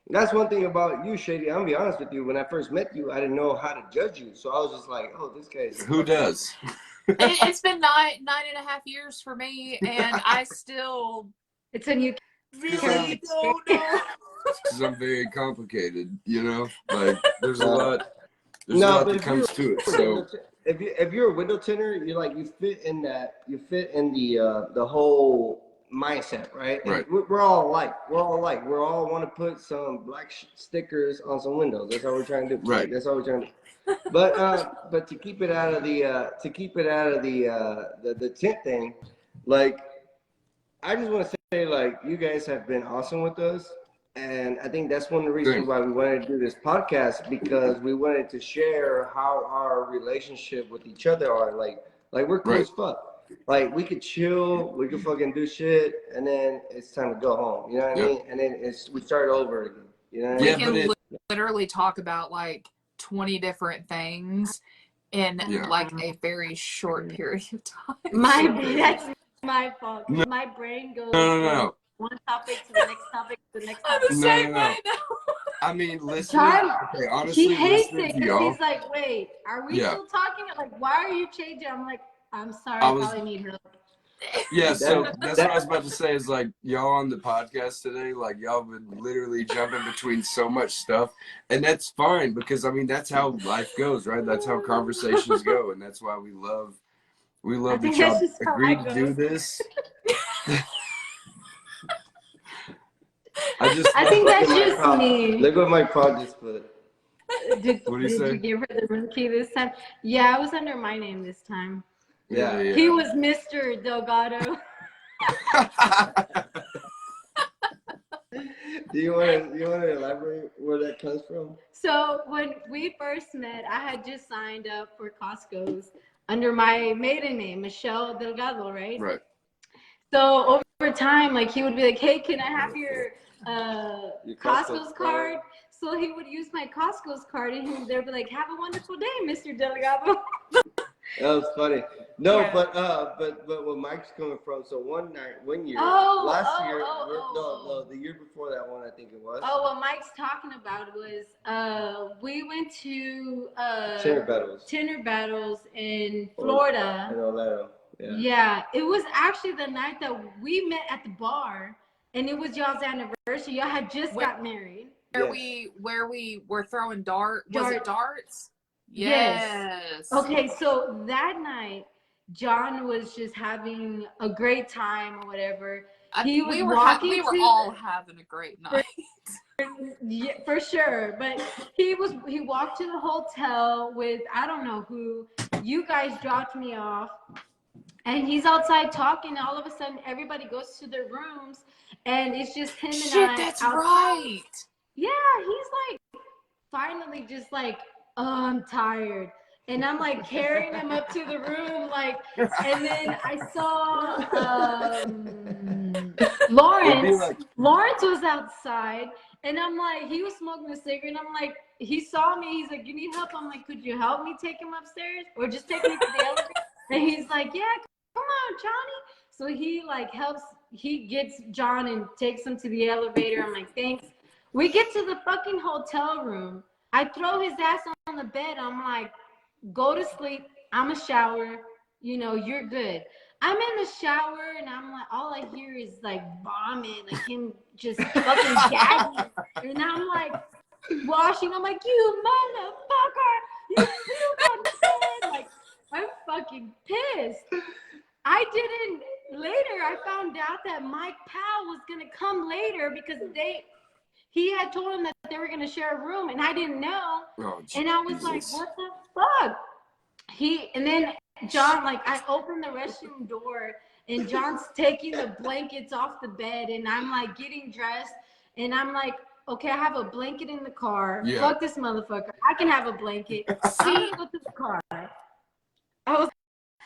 That's one thing about you, Shady. I'm gonna be honest with you. When I first met you, I didn't know how to judge you, so I was just like, "Oh, this guy's." Who does? It's been 9.5 years for me, and I still. It's a new. Really don't know. Because I'm very complicated, you know. Like there's a lot. There's a lot that comes to it. So if you're a window tinter, you fit in the whole mindset, right? Right. We're all alike. We're all want to put some black stickers on some windows. That's all we're trying to do. Right. That's all we're trying to do. But to keep it out of the tint thing, like I just want to say, like, you guys have been awesome with us. And I think that's one of the reasons why we wanted to do this podcast, because we wanted to share how our relationship with each other are. Like we're cool as fuck. like we could chill, we could fucking do shit, and then it's time to go home. You know what I mean? And then we start over again. You know what I mean? We can literally talk about like 20 different things in like a very short period of time. That's my fault. My brain goes from one topic to the next topic to the next topic. I'm the same way now. I mean, listen. Okay, honestly, he hates it to because y'all. he's like, wait, are we still talking? Like, why are you changing? I'm like, I'm sorry, I probably need help. Yeah, so that's what I was about to say is like y'all on the podcast today, like y'all been literally jumping between so much stuff, and that's fine because I mean that's how life goes, right? That's how conversations go, and that's why we love that y'all agreed to do this. I think that's just me. Look what my pod just put. Did you say? You give her the room key this time? Yeah, I was under my name this time. Yeah. He was Mr. Delgado. Do you want to elaborate where that comes from? So when we first met, I had just signed up for Costco's under my maiden name, Michelle Delgado, right? Right. So over time, like he would be like, "Hey, can I have your Costco's card?" So he would use my Costco's card, and they'd be like, "Have a wonderful day, Mr. Delgado." That was funny. No, but where Mike's coming from. So one year, last year, the year before that one, I think it was. Oh, what Mike's talking about was we went to tinter battles in Florida. In Orlando. Yeah, it was actually the night that we met at the bar, and it was y'all's anniversary. Y'all had just got married. Where we were throwing darts. Was it darts? Yes. Okay, so that night, John was just having a great time or whatever. We were all having a great night. Yeah, for sure. But he walked to the hotel with I don't know who. You guys dropped me off. And he's outside talking. All of a sudden, everybody goes to their rooms, and it's just him and I. That's outside. right. Yeah, he's like, finally, just like, oh, I'm tired, and I'm like carrying him up to the room, like, and then I saw Lawrence. Lawrence was outside, and I'm like, he was smoking a cigarette, and I'm like, he saw me. He's like, you need help? I'm like, could you help me take him upstairs, or just take me to the elevator? And he's like, yeah. Come on, Johnny. So he like he gets John and takes him to the elevator. I'm like, thanks. We get to the fucking hotel room. I throw his ass on the bed. I'm like, go to sleep. I'm a shower. You know, you're good. I'm in the shower and I'm like, all I hear is like vomit, like him just fucking gagging. And I'm like washing. I'm like, you motherfucker. You puked on the bed. Like, I'm fucking pissed. Later, I found out that Mike Powell was going to come later because he had told him that they were going to share a room, and I didn't know. Oh, and I was like, what the fuck? And then John, like, I opened the restroom door, and John's taking the blankets off the bed, and I'm, like, getting dressed, and I'm like, okay, I have a blanket in the car. Yeah. Fuck this motherfucker. I can have a blanket. I'm going to go to the car. I was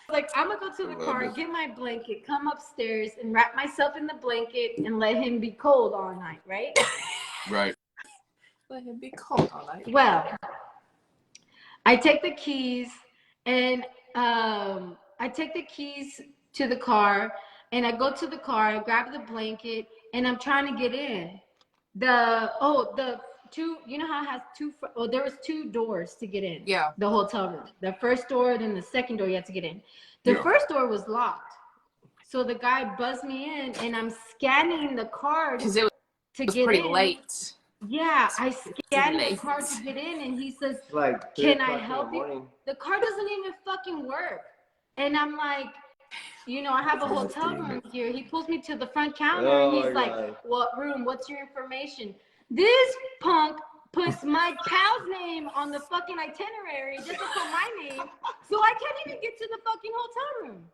like, I'm gonna go to the car, get my blanket, come upstairs, and wrap myself in the blanket and let him be cold all night, right? Right. Let him be cold all night. Well, I take the keys and I take the keys to the car, and I go to the car, I grab the blanket, and I'm trying to get in. You know how it has there was two doors to get in. Yeah. The hotel room. The first door, then the second door you had to get in. The first door was locked. So the guy buzzed me in, and I'm scanning the card because it was pretty late. Yeah, I scanned the card to get in, and he says, like, can I help you? The card doesn't even fucking work. And I'm like, you know, I have a hotel room here. He pulls me to the front counter, and he's like, what room? What's your information? This punk puts my cow's name on the fucking itinerary just to put my name, so I can't even get to the fucking hotel room.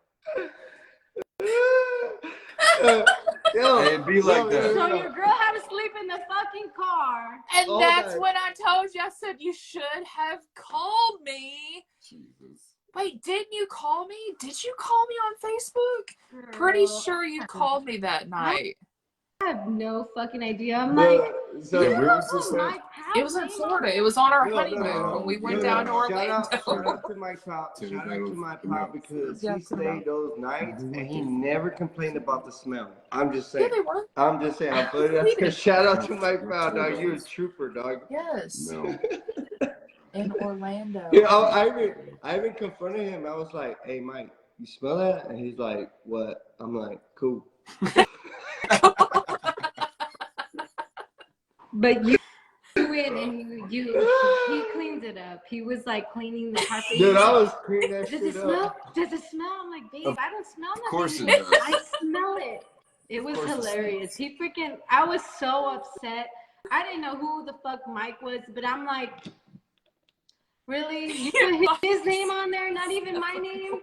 It'd be like that. So your girl had to sleep in the fucking car. And that's when I told you, I said, you should have called me. Jesus. Wait, didn't you call me? Did you call me on Facebook? Girl, Pretty sure you called me that night. I have no fucking idea. I'm like, so you where was this put my at? house It was in name Florida. on It was on our No, honeymoon when we went down to Orlando. Shout out to my pop. Shout out to my pop because he stayed those nights and he never complained about the smell. I'm just saying. Yeah, they were. I'm just saying. I'm putting it out. Shout out to my pop, dog. You a trooper, dog. Yes. No. In Orlando. Yeah, I even confronted him. I was like, "Hey, Mike, you smell that?" And he's like, "What?" I'm like, "Cool." But you went and he cleaned it up. He was like cleaning the carpet. Dude, I was cleaning that Does shit it smell? up. Does it smell? I'm like, babe, I don't smell nothing. Of course it He's like, does. I smell it. It was hilarious. I was so upset. I didn't know who the fuck Mike was, but I'm like, really? You put his name on there, not even my name?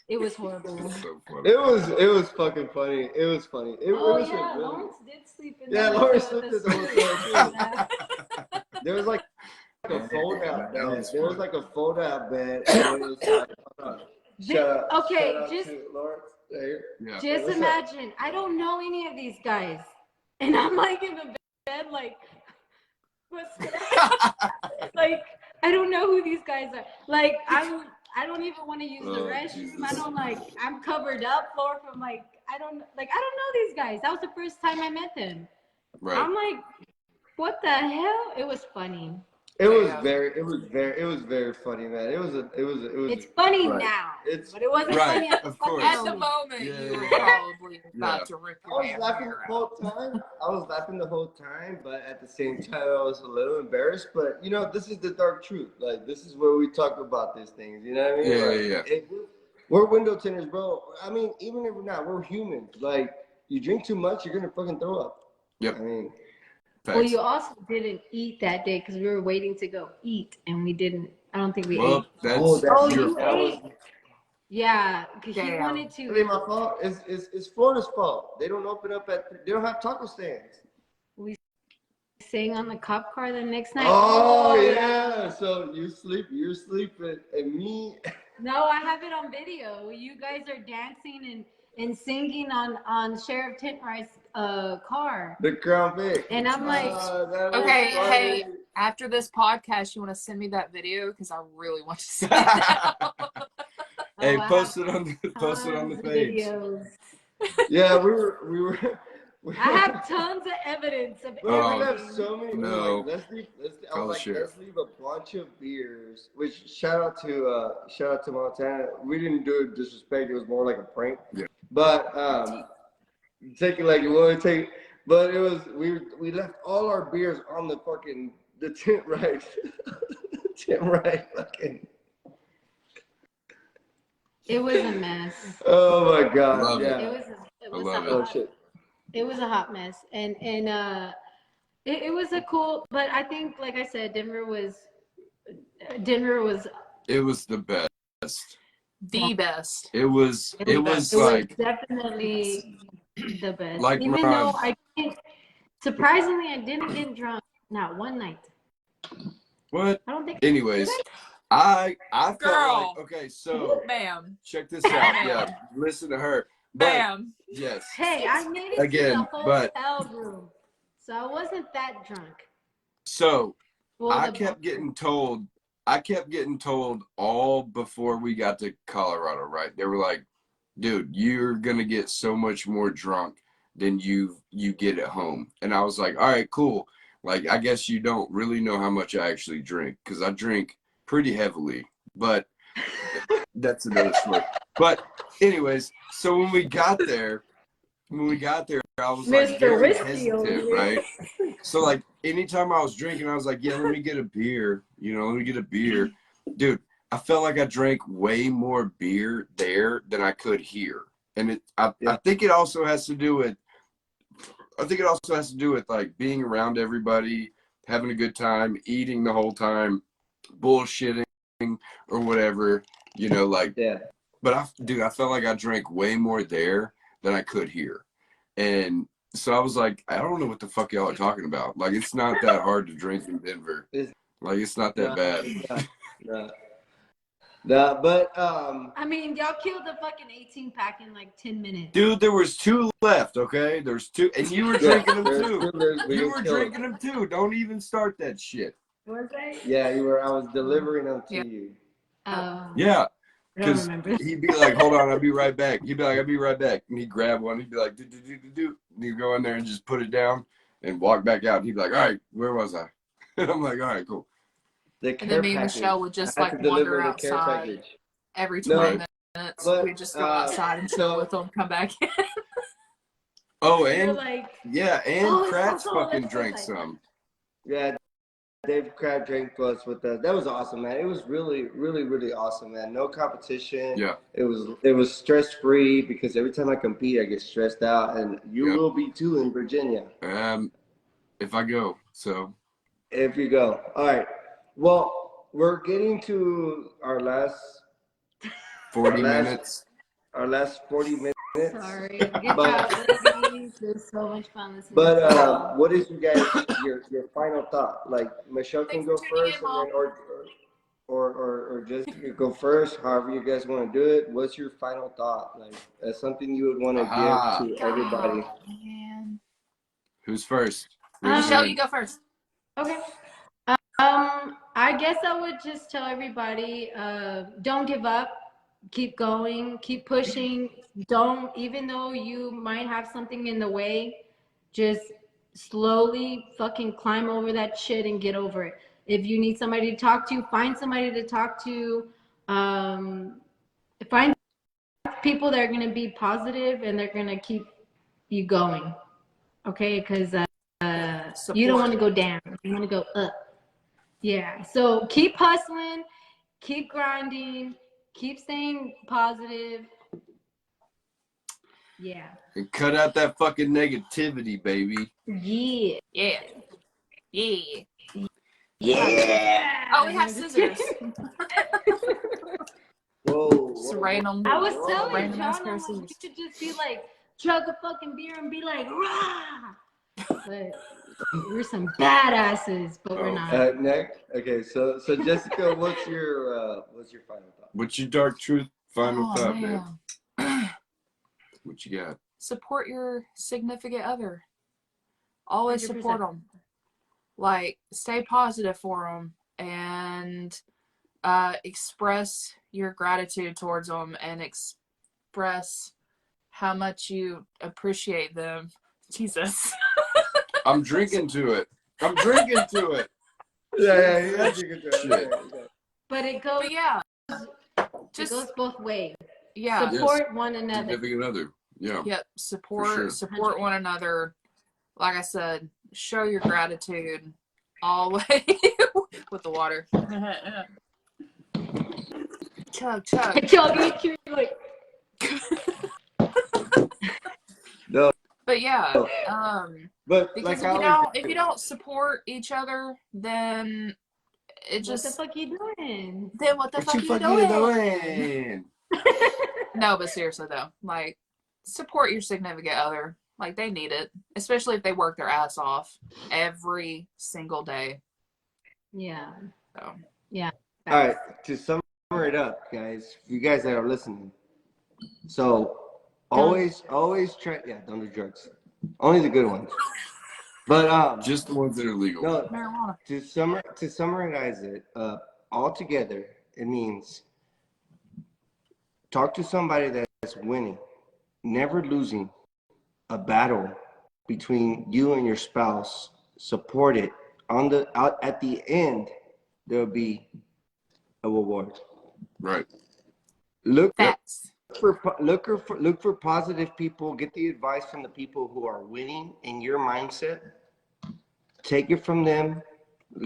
It was horrible. So funny. It was fucking funny. It was funny. It was yeah, really, Lawrence did sleep in yeah, the Lawrence slept in the hotel too. there was like a fold out bed. There was like a fold out bed. And it was like, shout out to Lawrence. There. Yeah. Just imagine, I don't know any of these guys. And I'm like in the bed, like, what's like, I don't know who these guys are. Like, I don't even want to use the restroom. Jesus. I'm covered up floor from I don't know these guys. That was the first time I met them. Right. I'm like, what the hell? It was funny. It was very funny, man. It was. It's funny right. now, but it wasn't funny at the moment. You were probably about to rip your I was laughing the whole time. I was laughing the whole time, but at the same time, I was a little embarrassed. But this is the dark truth. Like, this is where we talk about these things. You know what I mean? Yeah. We're window tinters, bro. I mean, even if we're not, we're humans. Like, you drink too much, you're gonna fucking throw up. Yep. I mean. Well, you also didn't eat that day because we were waiting to go eat, and we didn't. I don't think we ate. That's you ate. Yeah, because he wanted to. It ain't my fault. It's Florida's fault. They don't open up they don't have taco stands. We sang on the cop car the next night. Oh yeah. So you're sleeping, and me. No, I have it on video. You guys are dancing and singing on Sheriff Tintrice's car. The Crown Vic. And I'm like, okay, hey, after this podcast, you want to send me that video because I really want to see it now. Hey, post it on the page. Videos. Yeah, we were. I have tons of evidence of We have so many. No. Let's leave a bunch of beers. Which shout out to Montana. We didn't do it disrespect. It was more like a prank. Yeah. But take it like you want to take. But it was we left all our beers on the tent right. Tent right fucking. It was a mess. Oh my god! Love yeah. It was a hot mess, and it was a cool. But I think, like I said, Denver was. It was the best. The best. It was definitely the best. Like even though surprisingly, I didn't get drunk. Not one night. What? I don't think. Anyways, I felt Girl. like, okay, so Bam. check this out. Yeah, listen to her. Bam. Yes. Hey, I made it Again, to the hotel room, so I wasn't that drunk. So I kept getting told all before we got to Colorado, right? They were like, dude, you're gonna get so much more drunk than you get at home. And I was like, all right, cool. Like, I guess you don't really know how much I actually drink, because I drink pretty heavily, but that's another story. But anyways, so when we got there, I was like very hesitant, right? So like anytime I was drinking, I was like, yeah, let me get a beer, Dude, I felt like I drank way more beer there than I could here. And I think it also has to do with like being around everybody, having a good time, eating the whole time, bullshitting or whatever, But I felt like I drank way more there than I could here. And so I was like, I don't know what the fuck y'all are talking about. Like, it's not that hard to drink in Denver. Like, it's not that bad. But I mean, y'all killed the fucking 18 pack in like 10 minutes. Dude, there was 2 left, okay? There's 2, and you were drinking them too. We You didn't were kill it. drinking them too. Don't even start that shit. Was I? Yeah, you were. I was delivering them to Yeah. you. Yeah, I don't because remember. he'd be like, "Hold on, I'll be right back." He'd be like, "I'll be right back," and he'd grab one. He'd be like, "Do do do do do," and he'd go in there and just put it down and walk back out. And he'd be like, "All right, where was I?" And I'm like, "All right, cool." The And care then me and package. Michelle would just I had like to deliver wander the care outside package. every 20 minutes. but, We'd just go outside and chill with them, come back in. Oh, You're and like, yeah, and oh, it's Kratz so fucking cold. drank some. Yeah, Dave Crab drank plus with us. That was awesome, man. It was really, really, really awesome, man. No competition. Yeah. It was stress free because every time I compete, I get stressed out, and you will be too in Virginia. If I go, so. If you go, all right. Well, we're getting to our last 40 minutes. Our last 40 minutes. Sorry. Good job, ladies. It was so much fun listening to But what is your final thought? Like Michelle can Thanks go for tuning first, in, and then or Jessica go first. However you guys want to do it. What's your final thought? Like something you would want to give to everybody. Man. Who's first? Michelle, you go first. Okay. I guess I would just tell everybody, don't give up. Keep going, keep pushing. Don't, even though you might have something in the way, just slowly fucking climb over that shit and get over it. If you need somebody to talk to, find somebody to talk to. Find people that are going to be positive and they're going to keep you going. Okay? Because you don't want to go down. You want to go up. Yeah. So keep hustling, keep grinding, keep staying positive. Yeah. And cut out that fucking negativity, baby. Yeah. Yeah. Yeah. Yeah. Oh, we have scissors. Whoa. Just random. I was telling random ass John, pair I'm of like, we scissors. should just be like, chug a fucking beer and be like, rah. But we're some badasses, but we're not. Next, okay. So Jessica, what's your final thought? What's your dark truth final thought, man. man? What you got? Support your significant other. Always 100%. support them. Like, stay positive for them and express your gratitude towards them and express how much you appreciate them. Jesus. I'm drinking to it. Yeah. Shit. But it goes, But yeah, it just goes both ways. yeah. Support one another. Significant other. Yeah. Yep. sure. Support one another. Like I said, show your gratitude all the way with the water. Chug. Like, No. But yeah, But because like if you don't support each other, then it just what the fuck you doing? then what the What fuck you you fucking doing? doing? No, but seriously though, like support your significant other. Like they need it, especially if they work their ass off every single day. Yeah. So Yeah. all right, to sum it up, guys, you guys that are listening. So always try. Yeah, don't do drugs. Only the good ones. But Just the ones that are legal. no. marijuana. To summarize it all together, it means talk to somebody that's winning, never losing a battle between you and your spouse. Support it. At the end, there'll be a reward. Right. Look Facts. for positive people. Get the advice from the people who are winning in your mindset. Take it from them.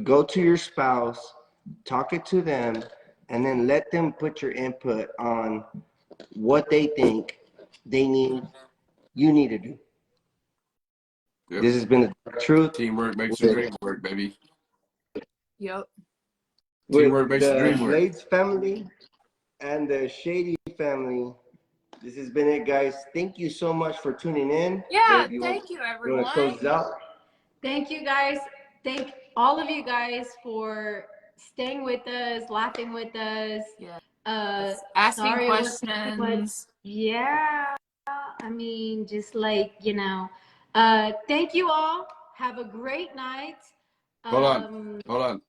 Go to your spouse, talk it to them, and then let them put your input on what they think you need to do. Yep. This has been the truth. Teamwork makes the dream work, baby. Yep. Teamwork With makes the the dream work. Blades family and the Shady family. This has been it, guys. Thank you so much for tuning in. Yeah. Babe, Thank you, you want everyone. to close it out? Thank you guys. Thank all of you guys for staying with us, laughing with us. Yeah. Asking sorry it wasn't too much. questions. Yeah, I mean, just like, thank you all. Have a great night. Hold on.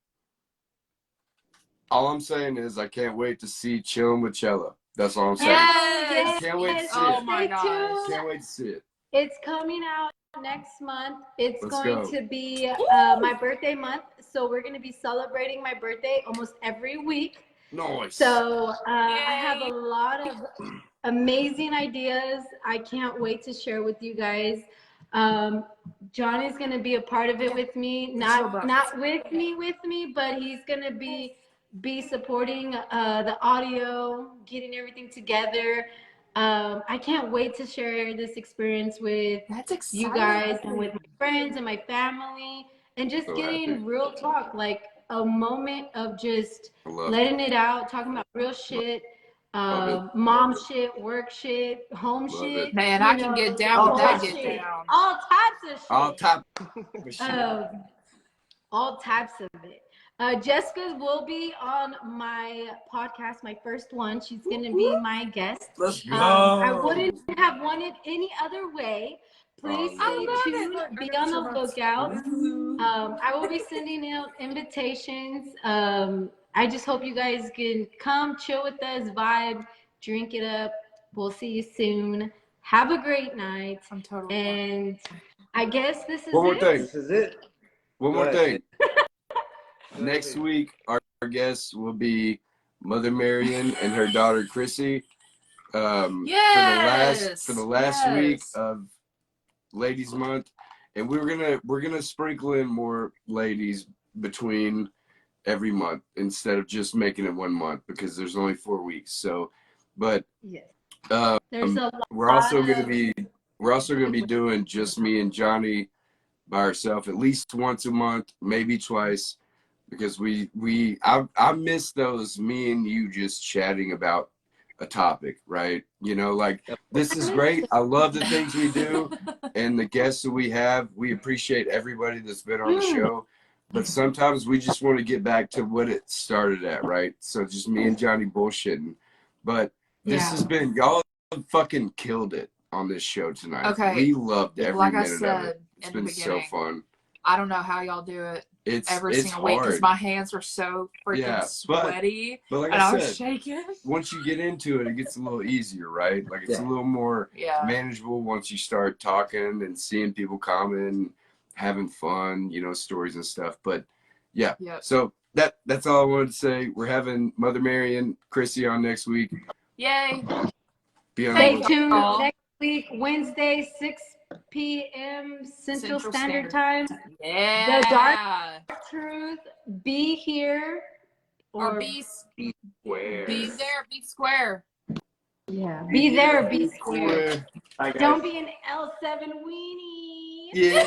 All I'm saying is I can't wait to see Chilling with Chela. That's all I'm saying. Yes. I can't wait to see Oh it. my gosh. Can't wait to see it. It's coming out next month. It's Let's going go. to be my birthday month. So we're going to be celebrating my birthday almost every week. Nice. So I have a lot of amazing ideas. I can't wait to share with you guys. Johnny's going to be a part of it with me. Not with me, but he's going to be supporting the audio, getting everything together. I can't wait to share this experience with you guys and with my friends and my family, and just getting real talk, like a moment of just letting it out, talking about real shit, mom shit, work shit, home shit. Man, I can get down with that. Get shit. down. All types of shit. All all types of it. Jessica will be on my podcast, my first one. She's going to be my guest. Let's go. I wouldn't have wanted any other way. Please stay tuned. Be on the lookout. I will be sending out invitations. I just hope you guys can come chill with us, vibe, drink it up. We'll see you soon. Have a great night. I'm totally. And I guess this is One more it. thing. This is it. One more ahead. thing. Next week, our guest will be Mother Marion and her daughter Chrissy. Yes. For the last week of Ladies Month, and we're gonna sprinkle in more ladies between every month instead of just making it 1 month because there's only 4 weeks. So, but Yes. there's we're also gonna be doing just me and Johnny by ourselves at least once a month, maybe twice, because I miss those me and you just chatting about a topic, right? Like this is great. I love the things we do and the guests that we have. We appreciate everybody that's been on the show, but sometimes we just want to get back to what it started at, right? So just me and Johnny bullshitting. But this has been, y'all fucking killed it on this show tonight. Okay. We loved every minute of it. It's been so fun. I don't know how y'all do it. Every single week because my hands were so freaking sweaty, but like and I was said, shaking. Once you get into it, it gets a little easier, right? Like it's a little more manageable once you start talking and seeing people comment, having fun, stories and stuff. But so that's all I wanted to say. We're having Mother Mary and Chrissy on next week. Yay! Stay tuned next week, Wednesday, 6 p.m. Central Standard Time. Yeah. The Dark Truth. Be here. Or be square. Be there, be square. Yeah. Be there, be square. Don't be an L7 weenie. Yeah.